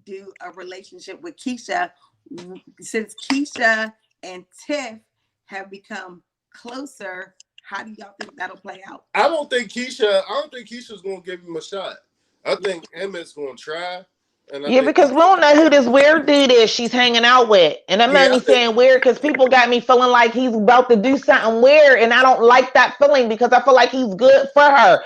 do a relationship with Keisha, since Keisha and Tiff have become closer, how do y'all think that'll play out? I don't think Keisha's gonna give him a shot. I think Emmett's gonna try, and I yeah, think because we don't know who this weird dude is she's hanging out with. And I'm yeah, I only think saying weird because people got me feeling like he's about to do something weird. And I don't like that feeling because I feel like he's good for her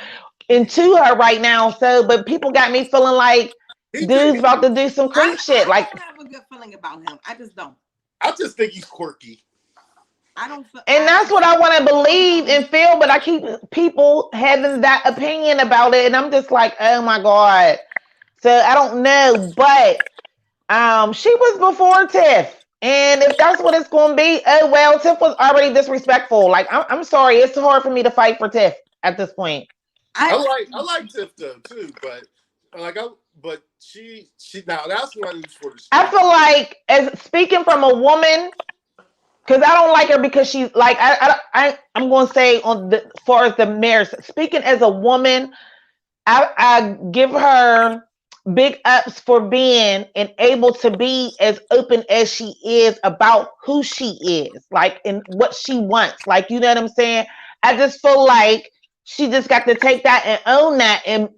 and to her right now. So, but people got me feeling like he dude's just about to do some I, creep shit. I Like, don't have a good feeling about him. I just don't. I just think he's quirky. I don't feel and that's what I want to I don't believe know. and feel, but I keep people having that opinion about it. And I'm just like, oh my God. So I don't know, but she was before Tiff. And if that's what it's going to be, oh well, Tiff was already disrespectful. Like, I'm sorry, it's hard for me to fight for Tiff at this point. I I like Tiff though too, but like I but she now that's one who's for the I street. feel like, as speaking from a woman, because I don't like her because she's like, I'm going to say on the as far as the marriage, speaking as a woman, I give her big ups for being and able to be as open as she is about who she is, like, and what she wants. Like, you know what I'm saying? I just feel like she just got to take that and own that and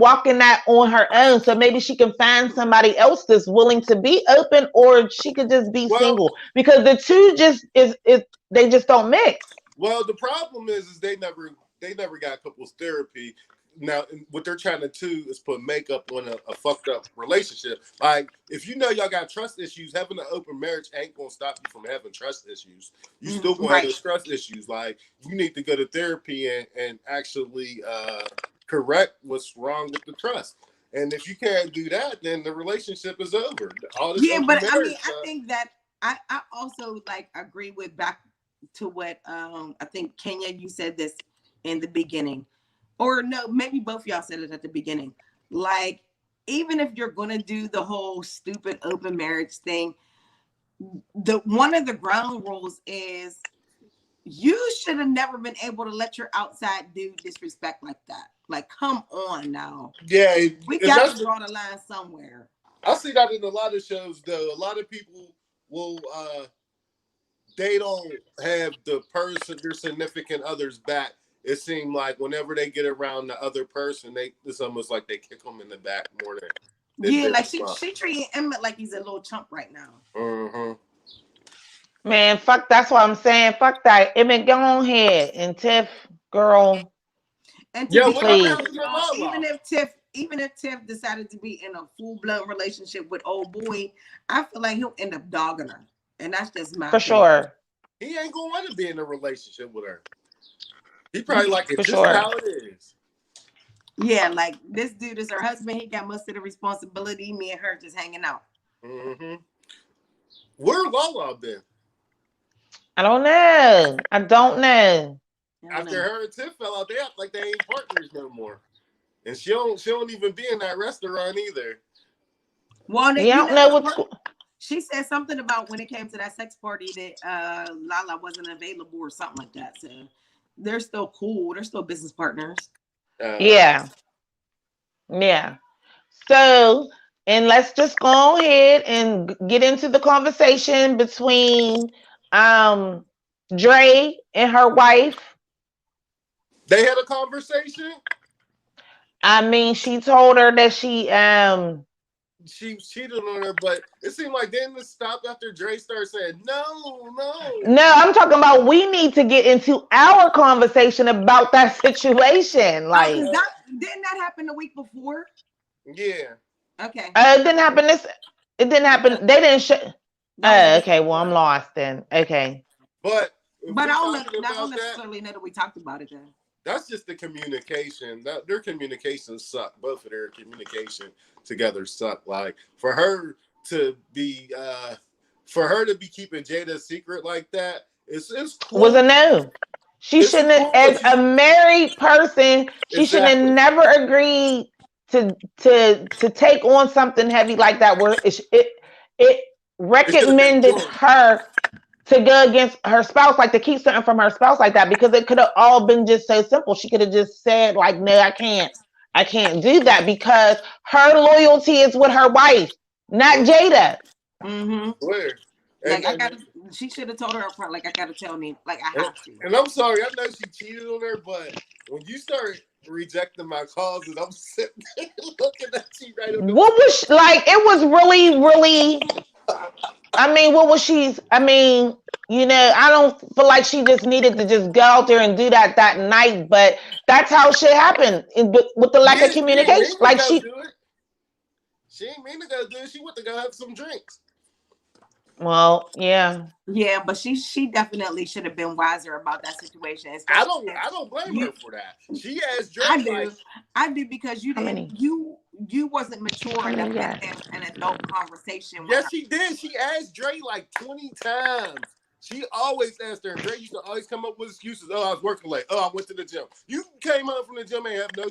walk in that on her own. So maybe she can find somebody else that's willing to be open, or she could just be Well, single because the two just is they just don't mix. well, the problem is they never got couples therapy. Now, what they're trying to do is put makeup on a fucked up relationship. Like, if you know y'all got trust issues, having an open marriage ain't gonna stop you from having trust issues. You still gonna have right. those trust issues. Like, you need to go to therapy and actually correct what's wrong with the trust. And if you can't do that, then the relationship is over. All this Yeah, open but I mean, marriage I stuff. think that I also like agree with back to what I think Kenya, you said this in the beginning. Or no, maybe both y'all said it at the beginning. Like, even if you're gonna do the whole stupid open marriage thing, the one of the ground rules is you should have never been able to let your outside dude disrespect like that. Like, come on now. Yeah, We and got to draw the line somewhere. I see that in a lot of shows though. A lot of people will they don't have the person, their significant others back. It seems like whenever they get around the other person, it's almost like they kick them in the back more than they Yeah, build like them up. she treating Emmett like he's a little chump right now. Mm-hmm. Man, fuck. That's what I'm saying. Fuck that. Emmett, go on ahead. And Tiff, girl, And to Yeah, be whatever honest please. with happened to y'all, Lala? even if Tiff decided to be in a full blown relationship with old boy, I feel like he'll end up dogging her, and that's just my For opinion. sure. He ain't gonna want to be in a relationship with her. He probably like it For just sure. how it is. Yeah, like this dude is her husband. He got most of the responsibility. Me and her just hanging out. Mm-hmm. Where Lala been? I don't know. I don't know. After her and Tiff fell out, they act like they ain't partners no more. And she don't even be in that restaurant either. Well, Yeah, I don't know what's she said something about when it came to that sex party that Lala wasn't available or something like that. So they're still cool. They're still business partners. Yeah. Yeah. So, and let's just go ahead and get into the conversation between Dre and her wife. They had a conversation. I mean, she told her that she cheated on her, but it seemed like then it stopped after Dre started saying no. No, I'm talking about we need to get into our conversation about that situation. Like, didn't that happen the week before? Yeah. Okay. It didn't happen it didn't happen. They didn't show. Okay, well, I'm lost then. Okay. But I don't necessarily know that we talked about it then. That's just the communication. Their communication sucked. Both of their communication together sucked. Like for her to be keeping Jada secret like that, it's cool. Was a no. She shouldn't have, as a married person, she shouldn't have never agreed to take on something heavy like that where it recommended her to go against her spouse, like to keep something from her spouse like that, because it could have all been just so simple. She could have just said, like, no, I can't do that, because her loyalty is with her wife, not Jada. Mm-hmm. Where? Like she should have told her up front, like I gotta tell me, like I have to. And I'm sorry, I know she cheated on her, but when you start rejecting my calls and I'm sitting there looking at you right on the what was like? It was really, really. I mean, what was she? I mean, you know, I don't feel like she just needed to just go out there and do that night, but that's how shit happened with the lack of communication. Like she ain't mean to go do it. She went to go have some drinks. Well, yeah, but she definitely should have been wiser about that situation. I don't blame her for that. She asked Dre. I do because you wasn't mature enough to have an adult conversation. Yes, she did. She asked Dre like 20 times. She always asked her. And Dre used to always come up with excuses. Oh, I was working late. Oh, I went to the gym. You came home from the gym and have no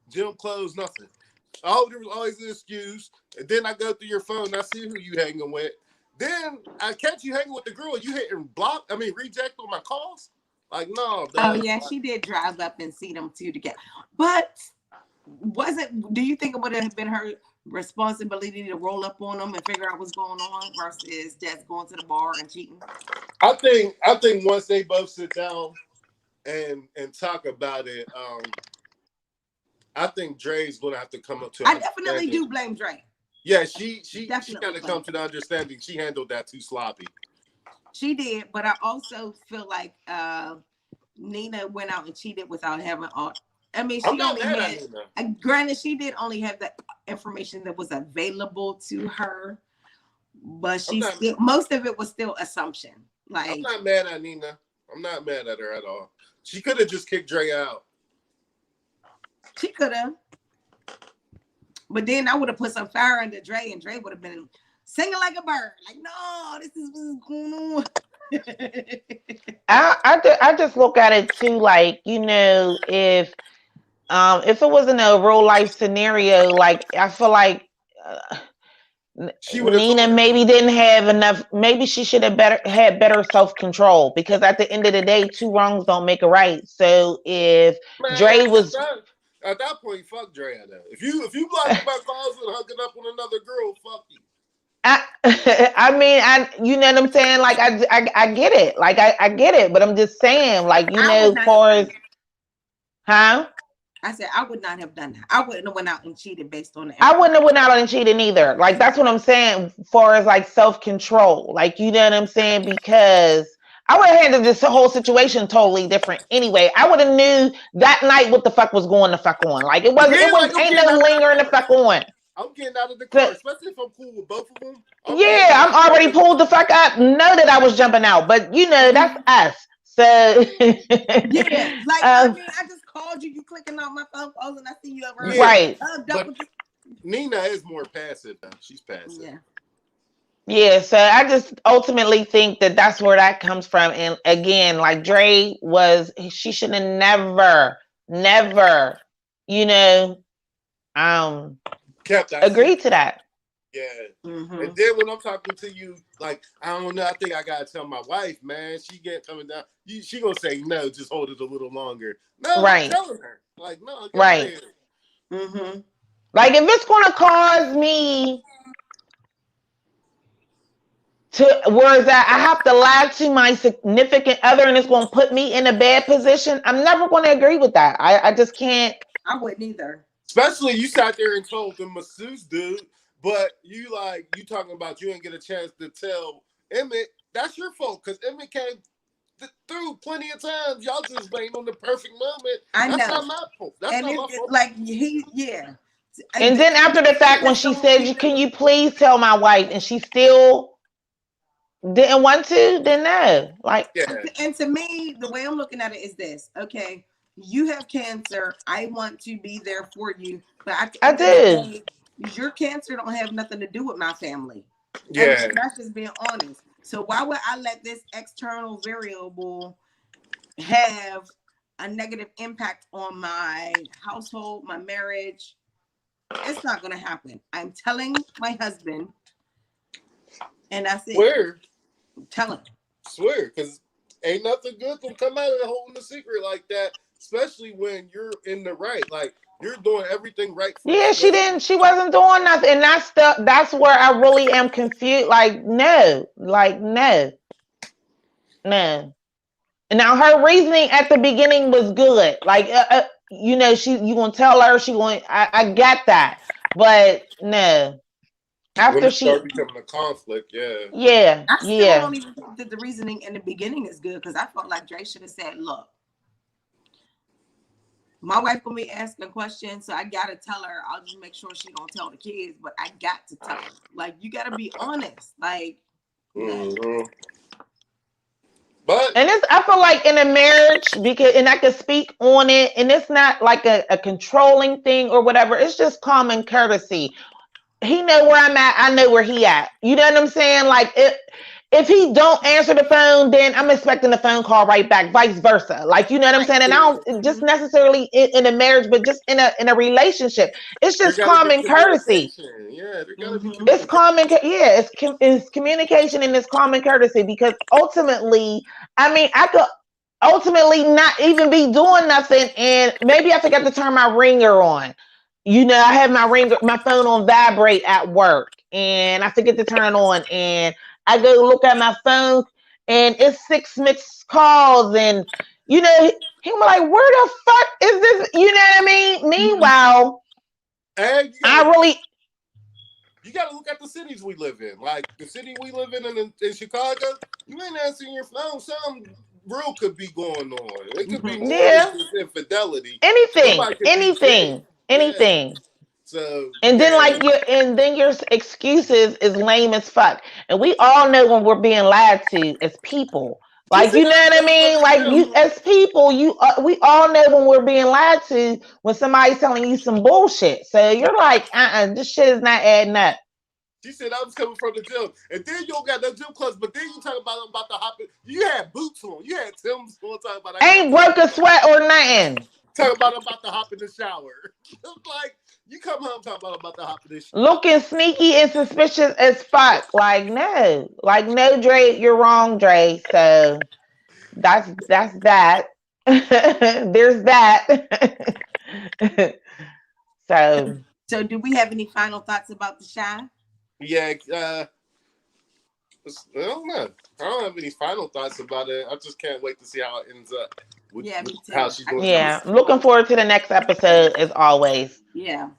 gym clothes, nothing. Oh, there was always an excuse. And then I go through your phone and I see who you hanging with. Then I catch you hanging with the girl. You hitting reject on my calls. Like, no. Oh yeah, she did drive up and see them two together. But do you think it would have been her responsibility to roll up on them and figure out what's going on versus just going to the bar and cheating? I think once they both sit down and talk about it, I think Dre's gonna have to come up to. I definitely do blame Dre. Yeah, she got to come to the understanding she handled that too sloppy. She did, but I also feel like Nina went out and cheated without having all. I mean, she only had. Granted, she did only have the information that was available to her, but most of it was still assumption. Like, I'm not mad at Nina. I'm not mad at her at all. She could have just kicked Dre out. She could have. But then I would have put some fire under Dre, and Dre would have been singing like a bird. Like, no, this is what's going on. I just look at it too, like, you know, if it wasn't a real life scenario, like I feel like Nina maybe didn't have enough. Maybe she should have had better self-control, because at the end of the day, two wrongs don't make a right. So if Dre was. At that point, fuck Dre. If you block my calls and hooking up with another girl, fuck you. I mean, you know what I'm saying? Like, I get it. Like, I get it, but I'm just saying, like, you know, as far as, huh? I said I would not have done that. I wouldn't have went out and cheated based on it. I wouldn't have went out and cheated either. Like, that's what I'm saying, as far as like self-control. Like, you know what I'm saying? Because I would have handled this whole situation totally different anyway. I would have knew that night what the fuck was going the fuck on. Like, ain't no lingering the fuck on. I'm getting out of the car, especially if I'm cool with both of them. I'm already pulled the fuck up. Know that I was jumping out, but you know, that's us. So, Yeah, like I um, mean, I just called you. You clicking on my phone calls, and I see you over. Yeah, right. but Nina is more passive though. She's passive. Yeah. Yeah, so I just ultimately think that that's where that comes from. And again, like Dre was, she should have never, you know, um, Kept that agreed to secret. that. Yeah. And Mm-hmm. then when I'm talking to you, like, I don't know, I think I gotta tell my wife, man, she get coming down. She gonna say no, just hold it a little longer. No, I'm Right, telling her. Like, no, get out of right. here. Mm-hmm. Like if it's gonna cause me to whereas I have to lie to my significant other and it's gonna put me in a bad position, I'm never gonna agree with that. I just can't. I wouldn't either. Especially you sat there and told the masseuse dude, but you talking about you didn't get a chance to tell Emmett. That's your fault because Emmett came through plenty of times. Y'all just waiting on the perfect moment. I That's know. not my fault. That's And not my fault. like yeah. And then after the fact, when Niggas she don't said, even. "Can you please tell my wife?" and she still didn't want to, then no. Like Yeah. And to me, the way I'm looking at it is this. Okay, you have cancer. I want to be there for you, but at the I end of the do. day, your cancer don't have nothing to do with my family. And Yeah. that's just being honest. So why would I let this external variable have a negative impact on my household, my marriage? It's not going to happen. I'm telling my husband, and that's it. Swear. Tell him. Swear. Because ain't nothing good gonna come out of holding a secret like that, especially when you're in the right. Like, you're doing everything right from Yeah, the she get. didn't. She wasn't doing nothing, and that's where I really am confused. Like no, no. Now her reasoning at the beginning was good. Like you gonna tell her she going. I get that, but no. When After it started she, becoming a conflict, yeah. yeah, I still yeah. don't even think that the reasoning in the beginning is good because I felt like Dre should have said, "Look, my wife gonna be asking questions, so I gotta tell her. I'll just make sure she don't tell the kids, but I got to tell her. Like, you gotta be honest. Like, no. Mm-hmm. But And it's I feel like in a marriage because and I could speak on it, and it's not like a controlling thing or whatever. It's just common courtesy. He know where I'm at, I know where he at. You know what I'm saying? Like if he don't answer the phone, then I'm expecting the phone call right back, vice versa. Like you know what I'm Right. saying? And I don't just Mm-hmm. necessarily in a marriage, but just in a relationship. It's there just got to be common courtesy. communication. Yeah, there got to be Mm-hmm. It's communication. yeah, it's communication and it's common courtesy because ultimately, I mean, I could ultimately not even be doing nothing and maybe I forgot to turn my ringer on. You know, I have my phone on vibrate at work and I forget to turn it on and I go look at my phone and it's 6 missed calls and you know he was like, where the fuck is this? You know what I mean? Mm-hmm. Meanwhile, And I really you gotta look at the cities we live in. Like the city we live in Chicago, you ain't answering your phone. Something real could be going on. It could be Mm-hmm. more than yeah. just infidelity. Anything, Somebody could be dead. anything, Yeah. anything. So And then yeah, your excuses is lame as fuck. And we all know when we're being lied to as people. she Like said you know I was what I coming from mean? the Like gym. you as people, we all know when we're being lied to when somebody's telling you some bullshit. So you're like, this shit is not adding up. She said I was coming from the gym, and then you don't got no gym clothes. But then you talk about the hopping. You had boots on. You had Tim's on. Talking about I got Ain't broke a sweat or nothing. talking about the hop in the shower. Like you come home talking about the hop in the shower. Looking sneaky and suspicious as fuck. Like no, Dre, you're wrong, Dre. So that's that. There's that. So So, do we have any final thoughts about the shy? Yeah, I don't know. I don't have any final thoughts about it. I just can't wait to see how it ends up. Yeah, With me how too. she's I going to. yeah, I'm looking forward to the next episode as always. Yeah.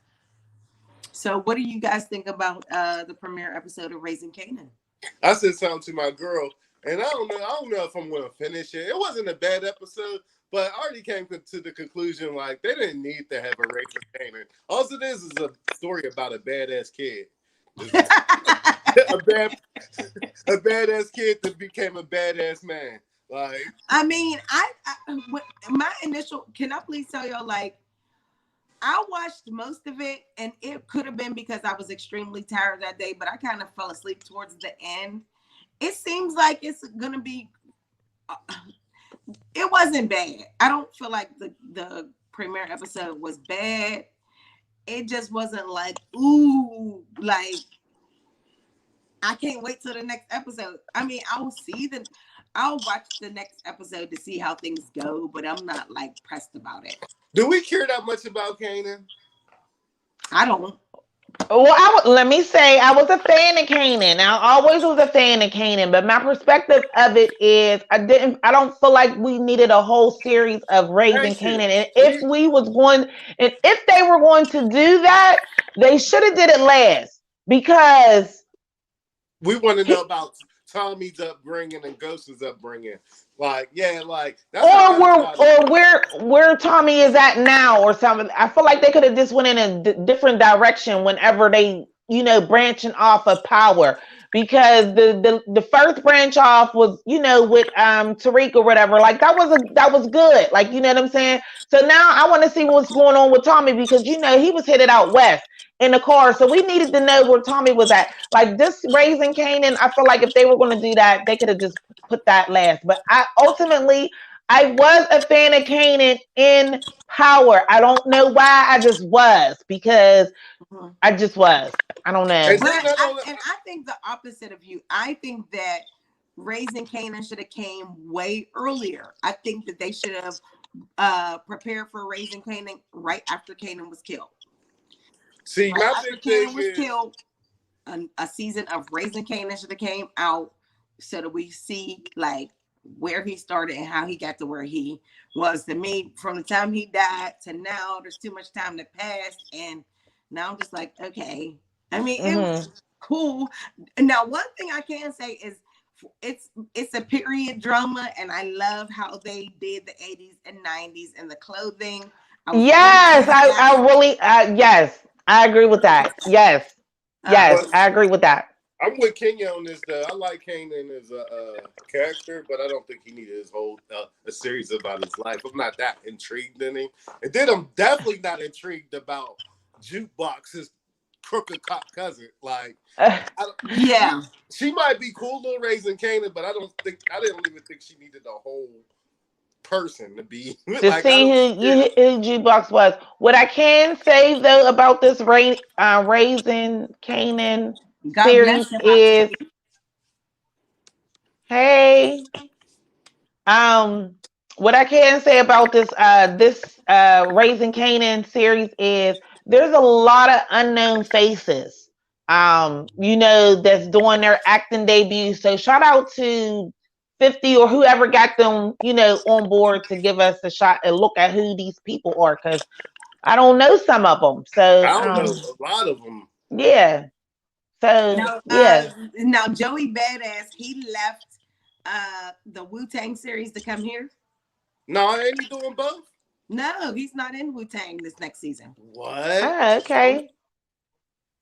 So, what do you guys think about the premiere episode of Raising Kanan? I said something to my girl, and I don't know. I don't know if I'm going to finish it. It wasn't a bad episode, but I already came to the conclusion like they didn't need to have a Raising Kanan. All it is a story about a badass kid. a bad a badass kid that became a badass man. Like, I mean, my initial. Can I please tell y'all? Like, I watched most of it, and it could have been because I was extremely tired that day, but I kind of fell asleep towards the end. It seems like it's gonna be. Uh, it wasn't bad. I don't feel like the premiere episode was bad. It just wasn't like ooh, like I can't wait till the next episode. I mean, I'll watch the next episode to see how things go, but I'm not like pressed about it. do we care that much about Kanan? I don't. Well, let me say, I was a fan of Kanan. I always was a fan of Kanan, but my perspective of it is, I don't feel like we needed a whole series of raising Thank you. Kanan. And if they were going to do that, they should have did it last because We want to know about Tommy's upbringing and Ghost's upbringing. Like, yeah, like that's or where Tommy is at now or something. I feel like they could have just went in a different direction whenever they, branching off of power, because the first branch off was, with Tariq or whatever. Like that was good. Like, you know what I'm saying? So now I want to see what's going on with Tommy, because he was headed out west in the car. So we needed to know where Tommy was at. Like this raising Kanan, I feel like if they were going to do that, they could have just put that last. But I was a fan of Kanan in Power. I don't know why. I just was, because I just was. I don't know. But I think the opposite of you. I think that Raising Kanan should have came way earlier. I think that they should have prepared for Raising Kanan right after Kanan was killed. See, right my after big Kanan thing was is killed, a season of Raising Kanan should have came out so that we see like where he started and how he got to where he was. To me, from the time he died to now, there's too much time that passed, and now I'm just like, okay. I mean, it was cool. Now, one thing I can say is it's a period drama, and I love how they did the 80s and 90s and the clothing. Yes, I really, yes, I agree with that. Yes, yes, I agree with that. I'm with Kenya on this. Though I like Kanan as a character, but I don't think he needed his whole a series about his life. I'm not that intrigued in him, and then I'm definitely not intrigued about Jukebox's crooked cop cousin. Like, yeah, she might be cool little Raising Kanan, but I didn't even think she needed a whole person to be to like, see who Jukebox was. What I can say though about this Raising Kanan God series bless him. is, hey, what I can say about this Raising Kanan series is there's a lot of unknown faces. That's doing their acting debut. So shout out to 50 or whoever got them, on board to give us a shot and look at who these people are, because I don't know some of them. So I don't know a lot of them. Yeah. So now Joey Badass, he left the Wu-Tang series to come here. No, ain't he doing both? No, he's not in Wu-Tang this next season. What? Oh, okay.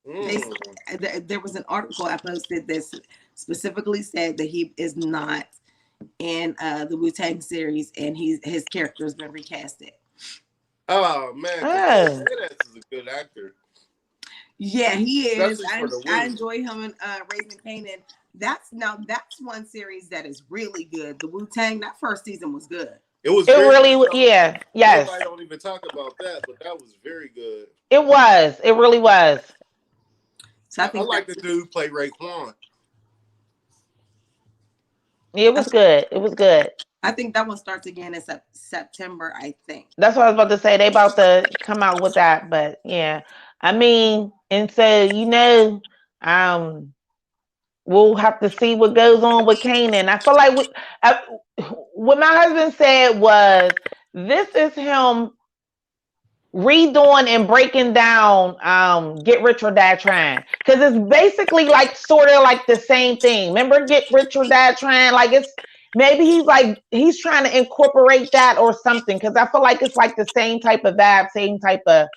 There was an article I posted that specifically said that he is not in the Wu-Tang series, and his character has been recasted. Oh man, Badass is a good actor. Yeah, he is. I enjoy him in Raising Kanan. That's one series that is really good. The Wu-Tang, that first season was good. It was yes. Nobody don't even talk about that, but that was very good. It was. It really was. So I like the dude who played Raekwon. It was good. It was good. I think that one starts again in September, I think. That's what I was about to say. They about to come out with that, but yeah. I mean, and so we'll have to see what goes on with Kanan. I feel like what my husband said was, this is him redoing and breaking down Get Rich or Die Trying, because it's basically like sort of like the same thing. Remember Get Rich or Die Trying? Like, it's maybe he's trying to incorporate that or something, because I feel like it's like the same type of vibe, same type of.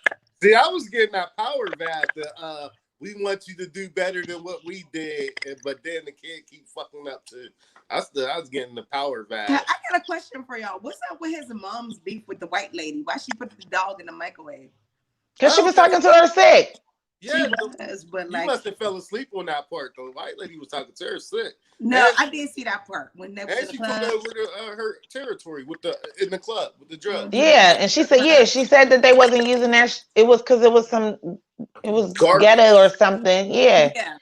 See, I was getting that power vibe that we want you to do better than what we did, but then the kid keep fucking up too. I was getting the power I vibe. got a question for y'all. What's up with his mom's beef with the white lady? Why she put the dog in the microwave? Because she Oh, was cause talking to her sick. She yeah, was, but you like, must have fell asleep on that part. The white lady was talking to her sick, no, and I did see that part when they was in and the she took club. over her territory with the in the club with the drugs. Mhm. Yeah, and she said, yeah, she said that they wasn't using that. It was because it was ghetto Garbage. or something. Yeah. Yeah,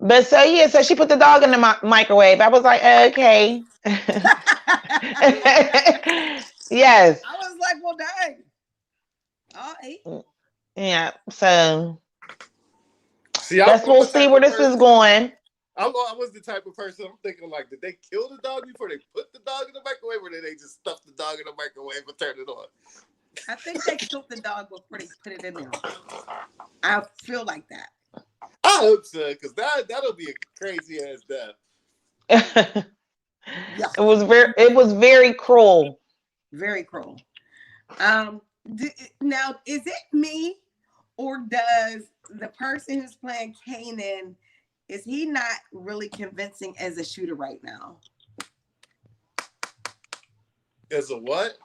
But so yeah, so she put the dog in the microwave. I was like, okay. Yes. I was like, well, dang. All right. Yeah. So See, guess I'm we'll the see type where of this is person. going. I was the type of person I'm thinking like, did they kill the dog before they put the dog in the microwave, or did they just stuff the dog in the microwave and turn it on? I think they killed the dog before they put it in there. I feel like that. I hope so, because that'll be a crazy ass death. it Yeah, was very cruel. very cruel. Um, now is it me, or does the person who's playing Kanan, is he not really convincing as a shooter right now? As a what?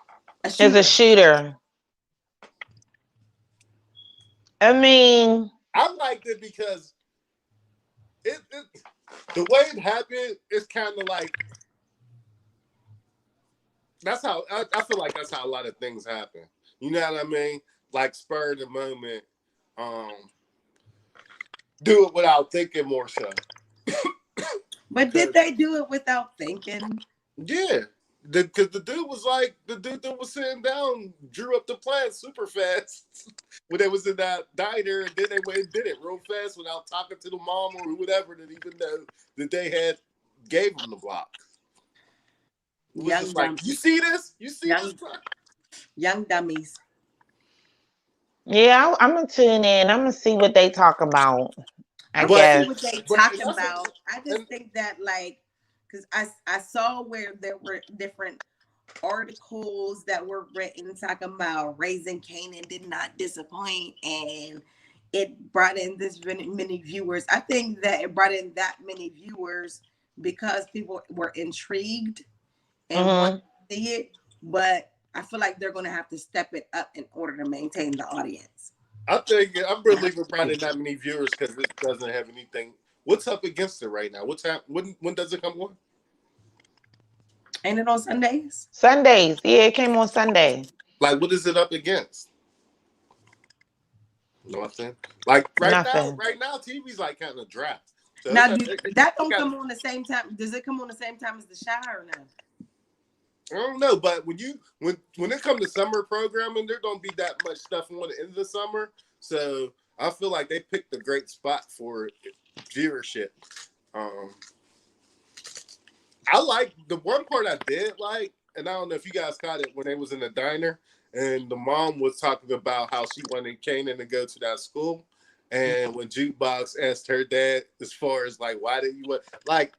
A As a shooter. shooter. I mean, I liked it because it the way it happened is kind of like that's how I feel like that's how a lot of things happen. You know what I mean? Like spur of the moment. Um, do it without thinking more so. But did they do it without thinking? Yeah. Because the dude was like, the dude that was sitting down drew up the plan super fast when they was in that diner, and then they went and did it real fast without talking to the mom or whatever that even know that they had gave him the block. It was Young just like, you dummies. see this? You see this? Young young dummies. yeah, I'm gonna tune in. I'm gonna see what they talk about. I I'm gonna But see guess. what they but talk and that's a, about. I just and think that like, because I saw where there were different articles that were written talking about Raising Kanan did not disappoint, and it brought in this many viewers. I think that it brought in that many viewers because people were intrigued and want Hmm. to see it, but I feel like they're going to have to step it up in order to maintain the audience. I think I'm really brought in that many viewers because it doesn't have anything. What's up against it right now? What's happening? When does it come on? Ain't it on Sundays? Sundays. Yeah, it came on Sunday. Like, what is it up against? Nothing. Like Nothing. right now, TV's like kind of draft. So Now, that it don't got, come on the same time. Does it come on the same time as the Shire or no? I don't know, but when it comes to summer programming, there don't be that much stuff on in the summer. So I feel like they picked a great spot for viewership. Um, I like the one part I did like, and I don't know if you guys caught it when they was in the diner, and the mom was talking about how she wanted Kanan to go to that school, and when Jukebox asked her dad, as far as like, why did you want like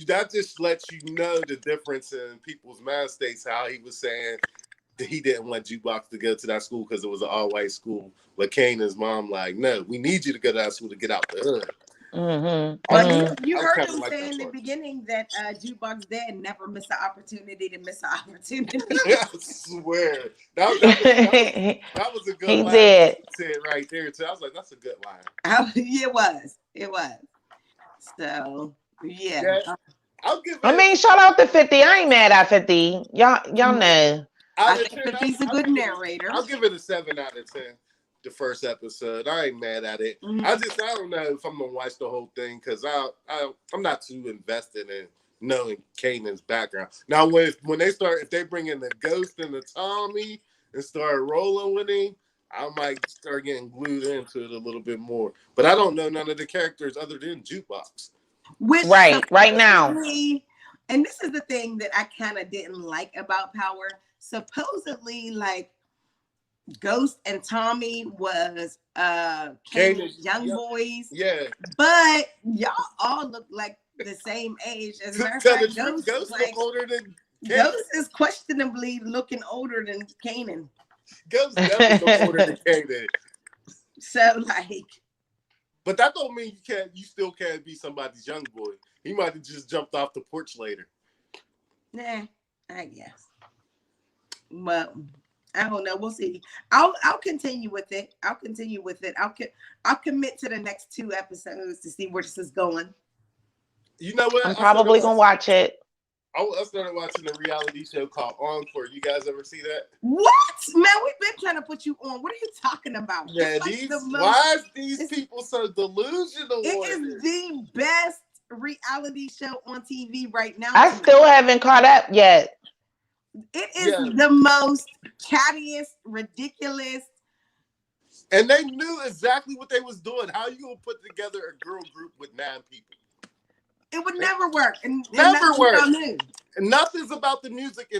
that just lets you know the difference in people's mind states. How he was saying that he didn't want Jukebox to go to that school because it was an all-white school, but Kanan's mom like, no, we need you to go to that school to get out the hood. Hmm. I But was Hmm. you I heard kind of them like say that in the part. beginning that Jukebox Dad never miss an opportunity to miss an opportunity. I swear that was a good He line when did. she said right there too. I was like, that's a good line. It was. It was. So yeah. Yeah, I'll give I it mean, shout out to 50. I ain't mad at 50. Y'all know. I out of think 10. 50's a good narrator. I'll give it a 7 out of 10. The first episode, I ain't mad at it. Mhm. I don't know if I'm gonna watch the whole thing because I'm not too invested in knowing Kanan's background. Now when they start, if they bring in the Ghost and the Tommy and start rolling with him, I might start getting glued into it a little bit more. But I don't know none of the characters other than Jukebox. Which Right now. supposedly, and this is the thing that I kind of didn't like about Power. Supposedly, like Ghost and Tommy was Kanan, Kanan's young yeah, boys, yeah. but y'all all look like the same age. As a To matter of tell the fact, truth, Ghost look older than Kanan. Ghost is questionably looking older than Kanan. Ghost definitely look older than Kanan. So like, But that don't mean you still can't be somebody's young boy. He might have just jumped off the porch later. Nah, I guess. But I don't know. We'll see. I'll continue with it. I'll continue with it. I'll commit to the next 2 episodes to see where this is going. You know what? I'm probably gonna watch it. I started watching a reality show called Encore. You guys ever see that? What? Man, we've been trying to put you on. What are you talking about? Yeah, Like why is these people so delusional? It is the best reality show on TV right now. I still haven't caught up yet. It is the most cattiest, ridiculous. And they knew exactly what they was doing. How you gonna put together a girl group with 9 people? It would never work. Never work. And nothing's about the music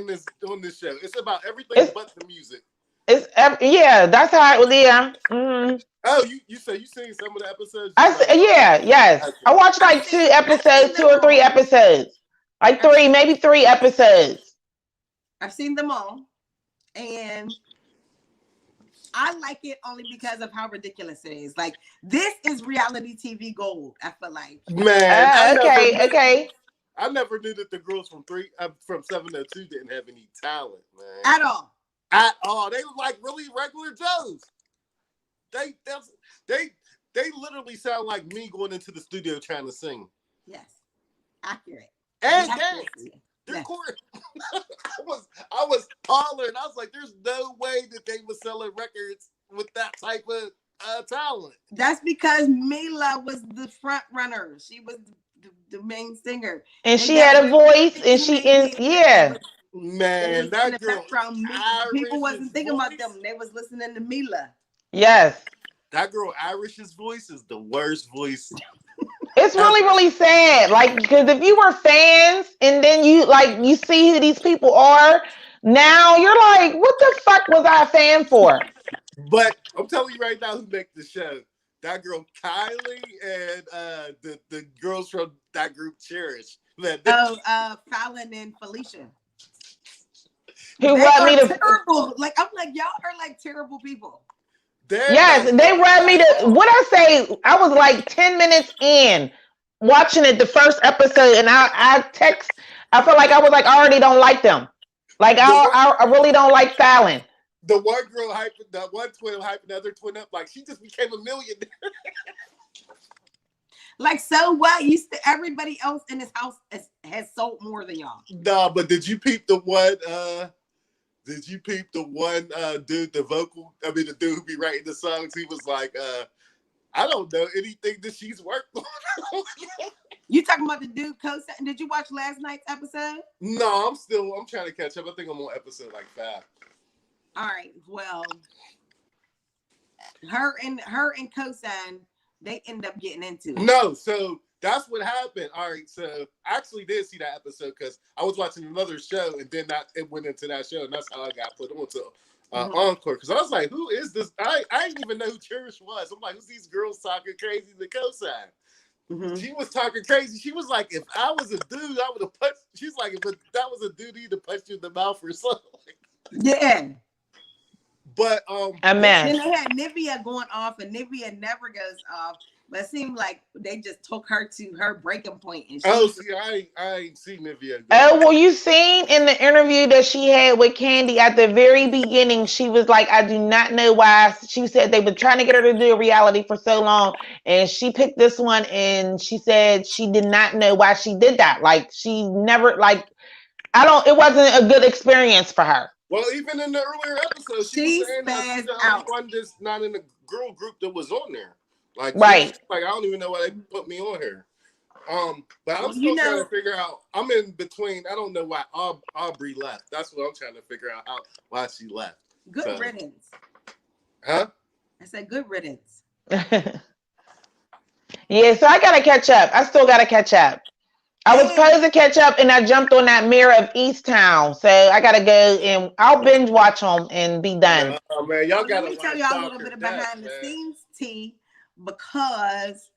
on this show. It's about everything but the music. That's how it was. Yeah. Mm-hmm. Oh, you say you seen some of the episodes? Yes. Okay. I watched like 2 episodes, 2 or 3 episodes, like 3, maybe 3 episodes. I've seen them all, and I like it only because of how ridiculous it is. Like, this is reality TV gold, I feel like. Man, okay. I never knew that the girls from 702 didn't have any talent, man. At all. They were like really regular Joes. They literally sound like me going into the studio trying to sing. Yes. Accurate. And dance. They're I was taller, and I was like, "There's no way that they were selling records with that type of talent." That's because Mila was the front runner. She was the main singer, and she had a voice, and Man, that girl. People wasn't thinking about them; they was listening to Mila. Yes, that girl Irish's voice is the worst voice. It's really, really sad. Like, because if you were fans and then you see who these people are, now you're like, what the fuck was I a fan for? But I'm telling you right now who make the show. That girl Kylie and the girls from that group Cherish. Fallon and Felicia. Who want me to terrible. Like, I'm like, y'all are like terrible people. They run me to what I say. I was like 10 minutes in watching it, the first episode, and I felt like I was like, I already don't like them. Like, I really don't like Fallon. The one girl hyping, the one twin hyping the other twin up, like she just became a millionaire. Like, so what? Everybody else in this house has sold more than y'all. Nah, but did you peep the one? Dude, the dude who be writing the songs? He was like, I don't know anything that she's worked on. You talking about the dude co-sign? Did you watch last night's episode? No, I'm trying to catch up. I think I'm on episode like 5. All right. Well, her and co-sign, they end up getting into it. No, so that's what happened. All right, so I actually did see that episode because I was watching another show, and then it went into that show, and that's how I got put onto Encore. Because I was like, who is this? I didn't even know who Cherish was. I'm like, who's these girls talking crazy to co-sign? Mm-hmm. She was talking crazy. She was like, if I was a dude, I would have punched. She's like, if that was a dude, he'd have punched you in the mouth or something. Yeah. But then they had Nivea going off, and Nivea never goes off. But it seemed like they just took her to her breaking point. And I ain't seen Nivea. Well, you seen in the interview that she had with Candy at the very beginning, she was like, I do not know why. She said they were trying to get her to do a reality for so long, and she picked this one, and she said she did not know why she did that. Like, she never, like, it wasn't a good experience for her. Well, even in the earlier episode, she was saying that she's the only one that's not in the girl group that was on there. Like, right. Like, I don't even know why they put me on here. But I'm still trying to figure out. I'm in between. I don't know why Aubrey left. That's what I'm trying to figure out why she left. Good riddance. Huh? I said good riddance. Yeah, so I gotta catch up. I still gotta catch up. I was supposed to catch up, and I jumped on that Mirror of Easttown. So I gotta go, and I'll binge watch them and be done. Oh man, y'all gotta. Let me tell y'all a little bit of behind the scenes tea, because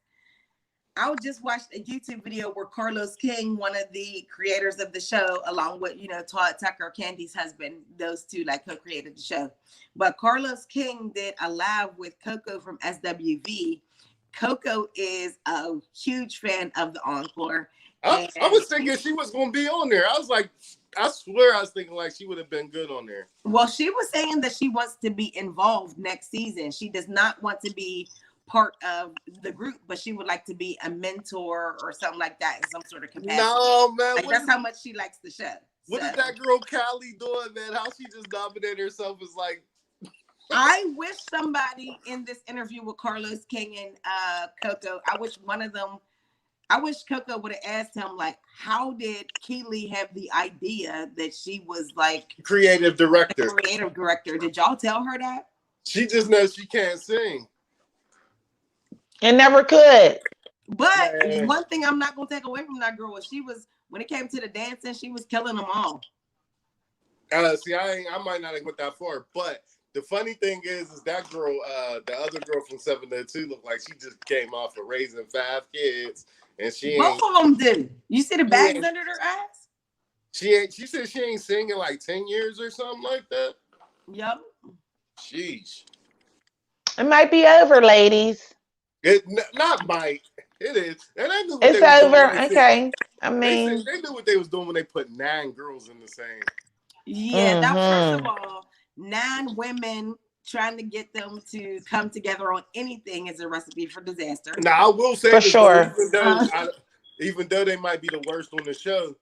I just watched a YouTube video where Carlos King, one of the creators of the show, along with Todd Tucker, Candy's husband, those two co-created the show. But Carlos King did a live with Coco from SWV. Coco is a huge fan of the Encore. I was thinking she was going to be on there. I was like, I swear I was thinking like she would have been good on there. Well, she was saying that she wants to be involved next season. She does not want to be part of the group, but she would like to be a mentor or something like that in some sort of capacity. No, man. Like that's how much she likes the show. What is that girl Callie doing, man? How she just nominated herself as like. I wish somebody in this interview with Carlos King and Coco, I wish Coco would have asked him, like, how did Keely have the idea that she was like creative director? Did y'all tell her that? She just knows she can't sing. And never could. But one thing I'm not gonna take away from that girl was when it came to the dancing, she was killing them all. See, I might not have went that far, but the funny thing is that girl, the other girl from 702 looked like she just came off of raising 5 kids, and both of them do. You see the bags under their ass? She said she ain't singing like 10 years or something like that. Yep. Sheesh. It might be over, ladies. It not might. It is. And I knew what it's over. Okay. I mean, they knew what they was doing when they put 9 girls in the same. Yeah. Now, first of all, 9 women trying to get them to come together on anything is a recipe for disaster. Now I will say for sure. Even though they might be the worst on the show,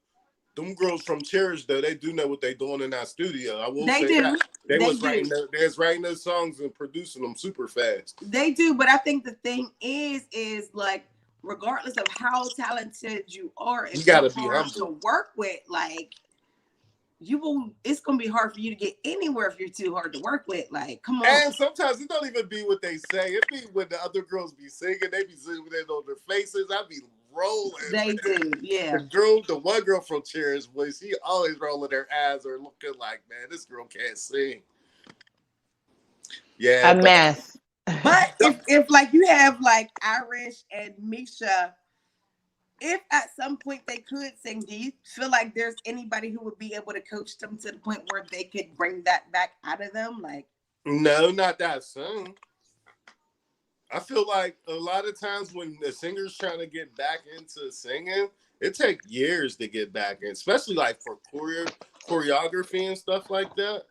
them girls from Cherish though they do know what they're doing in that studio. I will say that they was writing those songs and producing them super fast. They do, but I think the thing is like regardless of how talented you are, you gotta be hard humble to work with. Like it's gonna be hard for you to get anywhere if you're too hard to work with. Like, come on. And sometimes it don't even be what they say. It be when the other girls be singing, they be zooming in on their faces. I be rolling. They do, yeah. The one girl from Cherish voice, she always rolling her eyes or looking like, man, this girl can't sing. Yeah, a mess. But if like you have like Irish and Misha, if at some point they could sing, do you feel like there's anybody who would be able to coach them to the point where they could bring that back out of them? Like, no, not that soon. I feel like a lot of times when the singer's trying to get back into singing, it takes years to get back in, especially like for choreography and stuff like that.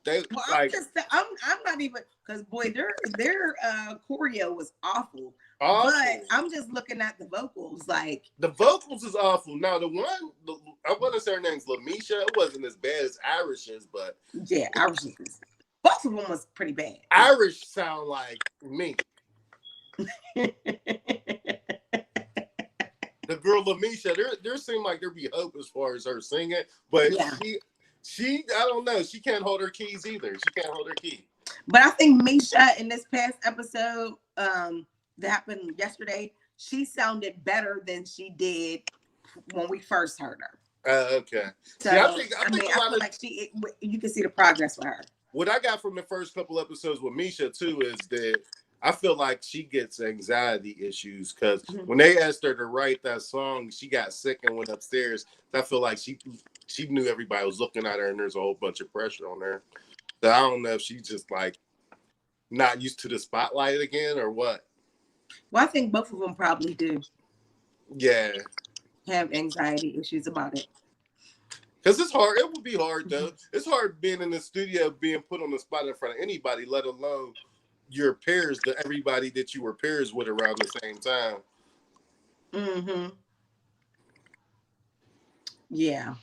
I'm not even because boy, their choreo was awful. But I'm just looking at the vocals. Like the vocals is awful. Now I want to say her name's Lamisha. It wasn't as bad as Irish's, but yeah, Irish's. Both of them was pretty bad. Irish sound like me. The girl Lamisha, there seemed like there be hope as far as her singing, but she I don't know. She can't hold her keys either. She can't hold her key. But I think Misha in this past episode, that happened yesterday, she sounded better than she did when we first heard her. Okay. So, I feel like you can see the progress with her. What I got from the first couple episodes with Misha too is that I feel like she gets anxiety issues because when they asked her to write that song, she got sick and went upstairs. I feel like she knew everybody was looking at her and there's a whole bunch of pressure on her. So I don't know if she's just like not used to the spotlight again or what. Well, I think both of them probably do. Yeah. Have anxiety issues about it. Because it's hard. It would be hard, though. It's hard being in the studio, being put on the spot in front of anybody, let alone your peers, everybody that you were peers with around the same time. Mm-hmm. Yeah.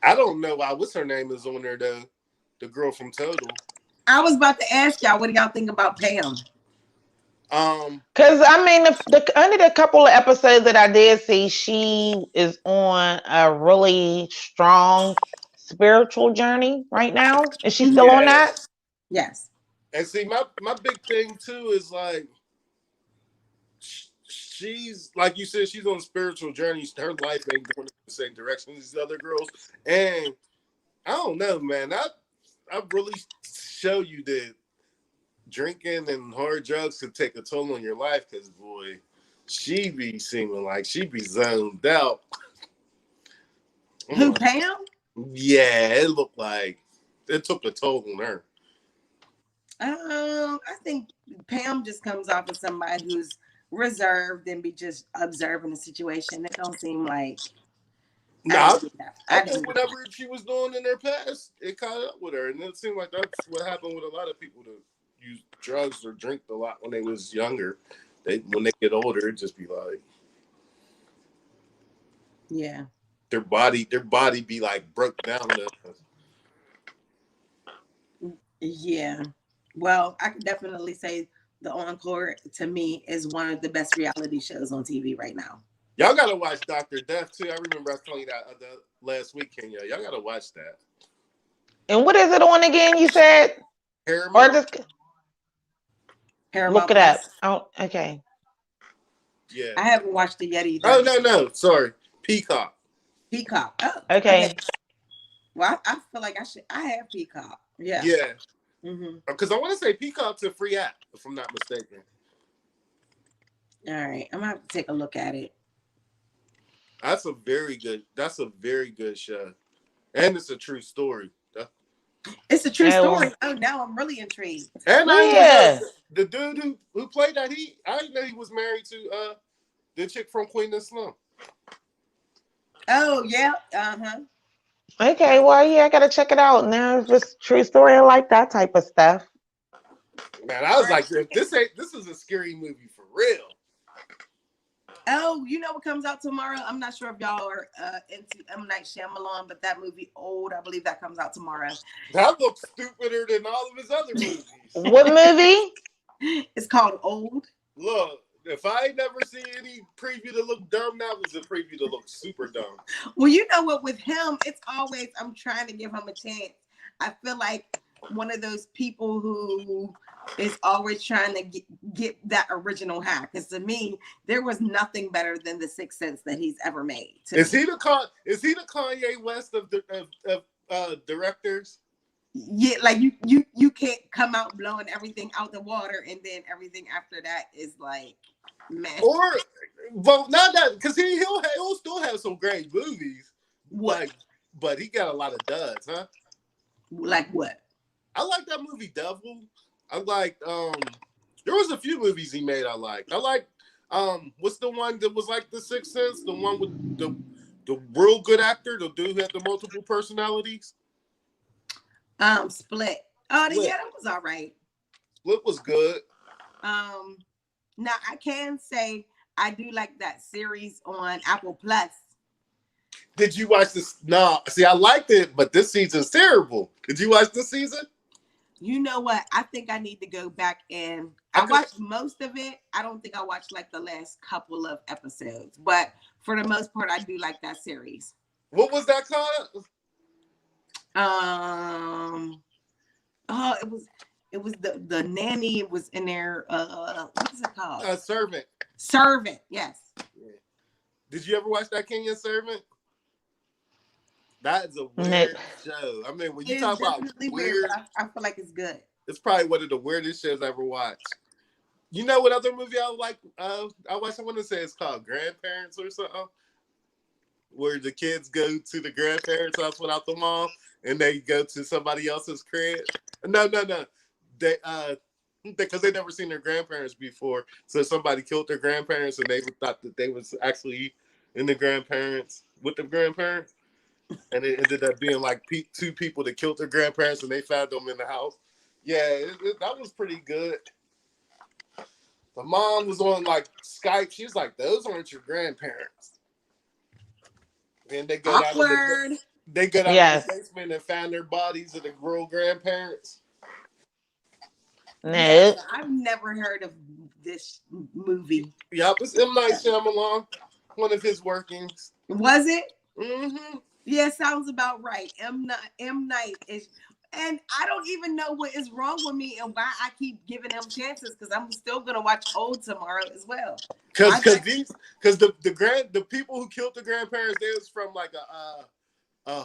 I don't know what's her name is on there, though. The girl from Total. I was about to ask y'all, what do y'all think about Pam? Because I mean, only the couple of episodes that I did see, she is on a really strong spiritual journey right now. Is she still on that? Yes. And see, my big thing too is like she's like you said, she's on a spiritual journey. Her life ain't going in the same direction as these other girls, and I don't know, man. I really show you that drinking and hard drugs could take a toll on your life because, boy, she be seeming like she be zoned out. Who, Pam? Yeah, it looked like it took a toll on her. I think Pam just comes off as somebody who's reserved and be just observing the situation. It don't seem like I Nah, didn't get that. I I think didn't get that. whatever she was doing in their past, it caught up with her, and it seemed like that's what happened with a lot of people that use drugs or drink a lot when they was younger. When they get older, it just be like Yeah. their body be like broke down. Yeah. Well, I can definitely say the Encore to me is one of the best reality shows on TV right now. Y'all gotta watch Dr. Death too. I remember I was telling you that the last week, Kenya. Y'all gotta watch that. And what is it on again? You said, or Paramount. just look Paramount it up. Plus. Oh, okay. Yeah. I haven't watched it yet either. Oh no. Sorry. Peacock. Peacock. Oh, okay. Okay. Well, I feel like I should. I have Peacock. Yeah. Yeah. Mm-hmm. Because I want to say Peacock's a free app, if I'm not mistaken. All right. I'm gonna have to take a look at it. That's a very good show. And it's a true story. It's a true Oh, story. Oh, now I'm really intrigued. And I didn't even know yeah. the dude who played that, I didn't know he was married to the chick from Queen of Slum. Oh, yeah. Uh-huh. Okay. Well, yeah, I gotta check it out now. If it's true story, I like that type of stuff. Man, I All was right. like, this is a scary movie for real. Oh, you know what comes out tomorrow? I'm not sure if y'all are into M. Night Shyamalan, but that movie, Old, I believe that comes out tomorrow. That looks stupider than all of his other movies. What movie? It's called Old. Look, if I ain't never seen any preview to look dumb, that was a preview to look super dumb. Well, you know what? With him, it's always, I'm trying to give him a chance. I feel like one of those people who is always trying to get that original high. Because to me, there was nothing better than The Sixth Sense that he's ever made. Is he the Kanye West of directors? Yeah, like you can't come out blowing everything out the water, and then everything after that is like, man. Or, well, not that, because he'll still have some great movies. What? But he got a lot of duds, huh? Like what? I like that movie Devil. I like there was a few movies he made I liked. I like what's the one that was like The Sixth Sense? The one with the real good actor, the dude who had the multiple personalities. Split. Oh, Split. yeah, that was all right. Split was good. Now I can say I do like that series on Apple Plus. Did you watch this? No, see, I liked it, but this season's terrible. Did you watch this season? You know what? I think I need to go back and I watched most of it. I don't think I watched like the last couple of episodes, but for the most part, I do like that series. What was that called? Oh, it was the nanny was in there. What is it called? Servant. Servant, yes. Yeah. Did you ever watch that Kenyan Servant? That is a weird show. I mean, when you talk about weird, but I feel like it's good. It's probably one of the weirdest shows I ever watched. You know what other movie I like? I watched. I want to say it's called Grandparents or something, where the kids go to the grandparents' house without the mom, and they go to somebody else's crib. No. They because they never seen their grandparents before, so somebody killed their grandparents, and they thought that they was actually in the grandparents with the grandparents. And it ended up being like two people that killed their grandparents, and they found them in the house. Yeah, that was pretty good. The mom was on like Skype. She was like, "Those aren't your grandparents." And they go Awkward. down. They go down to the basement and found their bodies of the real grandparents. No, yes, I've never heard of this movie. Yep, it's M. Night Shyamalan, one of his workings. Was it? Mm-hmm. Yeah, sounds about right. M. Night is, and I don't even know what is wrong with me and why I keep giving him chances because I'm still gonna watch Old tomorrow as well. Because the people who killed the grandparents, they was from like a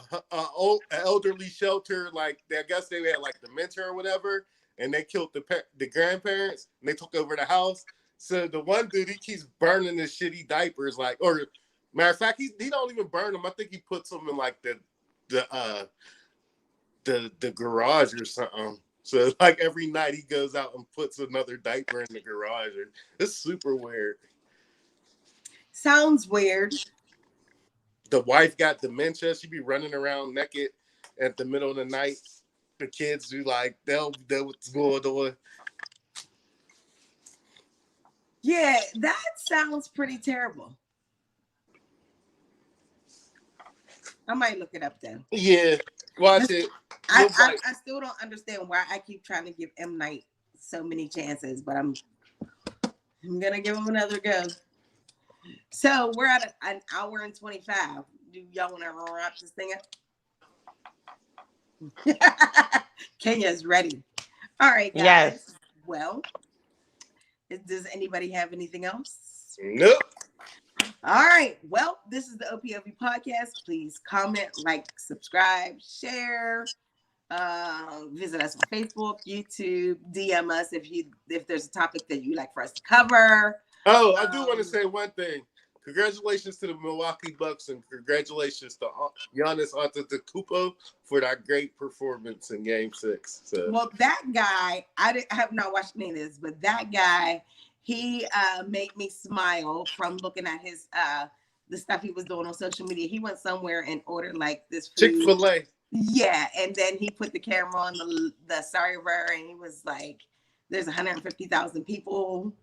old elderly shelter. Like I guess they had like dementia or whatever, and they killed the grandparents and they took over the house. So the one dude, he keeps burning the shitty diapers, like, or matter of fact, he don't even burn them. I think he puts them in like the garage or something. So like every night he goes out and puts another diaper in the garage. It's super weird. Sounds weird. The wife got dementia. She be running around naked at the middle of the night. The kids do like they'll what's going on. Yeah, that sounds pretty terrible. I might look it up then. Yeah, watch it. I still don't understand why I keep trying to give M. Night so many chances, but I'm gonna give him another go. So we're at an hour and 25. Do y'all want to wrap this thing up? Kenya's ready. All right, guys. Yes. Well, does anybody have anything else? Nope. All right. Well, this is the O.P.O.V podcast. Please comment, like, subscribe, share. Visit us on Facebook, YouTube, DM us if there's a topic that you'd like for us to cover. Oh, I do want to say one thing. Congratulations to the Milwaukee Bucks and congratulations to Giannis Antetokounmpo for that great performance in Game 6. So. Well, that guy, I have not watched any of this, but that guy, he made me smile from looking at his the stuff he was doing on social media. He went somewhere and ordered like this food. Chick-fil-A. Yeah, and then he put the camera on the server and he was like, "There's 150,000 people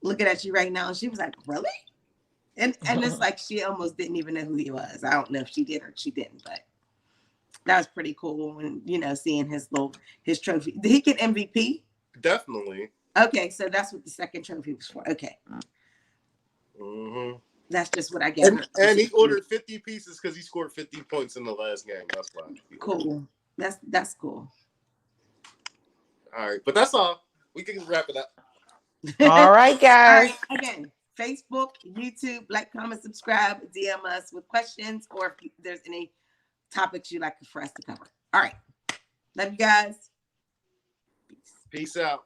looking at you right now." And she was like, "Really?" And it's like she almost didn't even know who he was. I don't know if she did or she didn't, but that was pretty cool. And seeing his trophy. Did he get MVP? Definitely. Okay, so that's what the second trophy was for. Okay. Mm-hmm. That's just what I get. And he ordered 50 pieces because he scored 50 points in the last game. That's why. Cool. That's cool. All right, but that's all. We can wrap it up. All right, guys. All right, again, Facebook, YouTube, like, comment, subscribe, DM us with questions or if there's any topics you'd like for us to cover. All right. Love you guys. Peace out.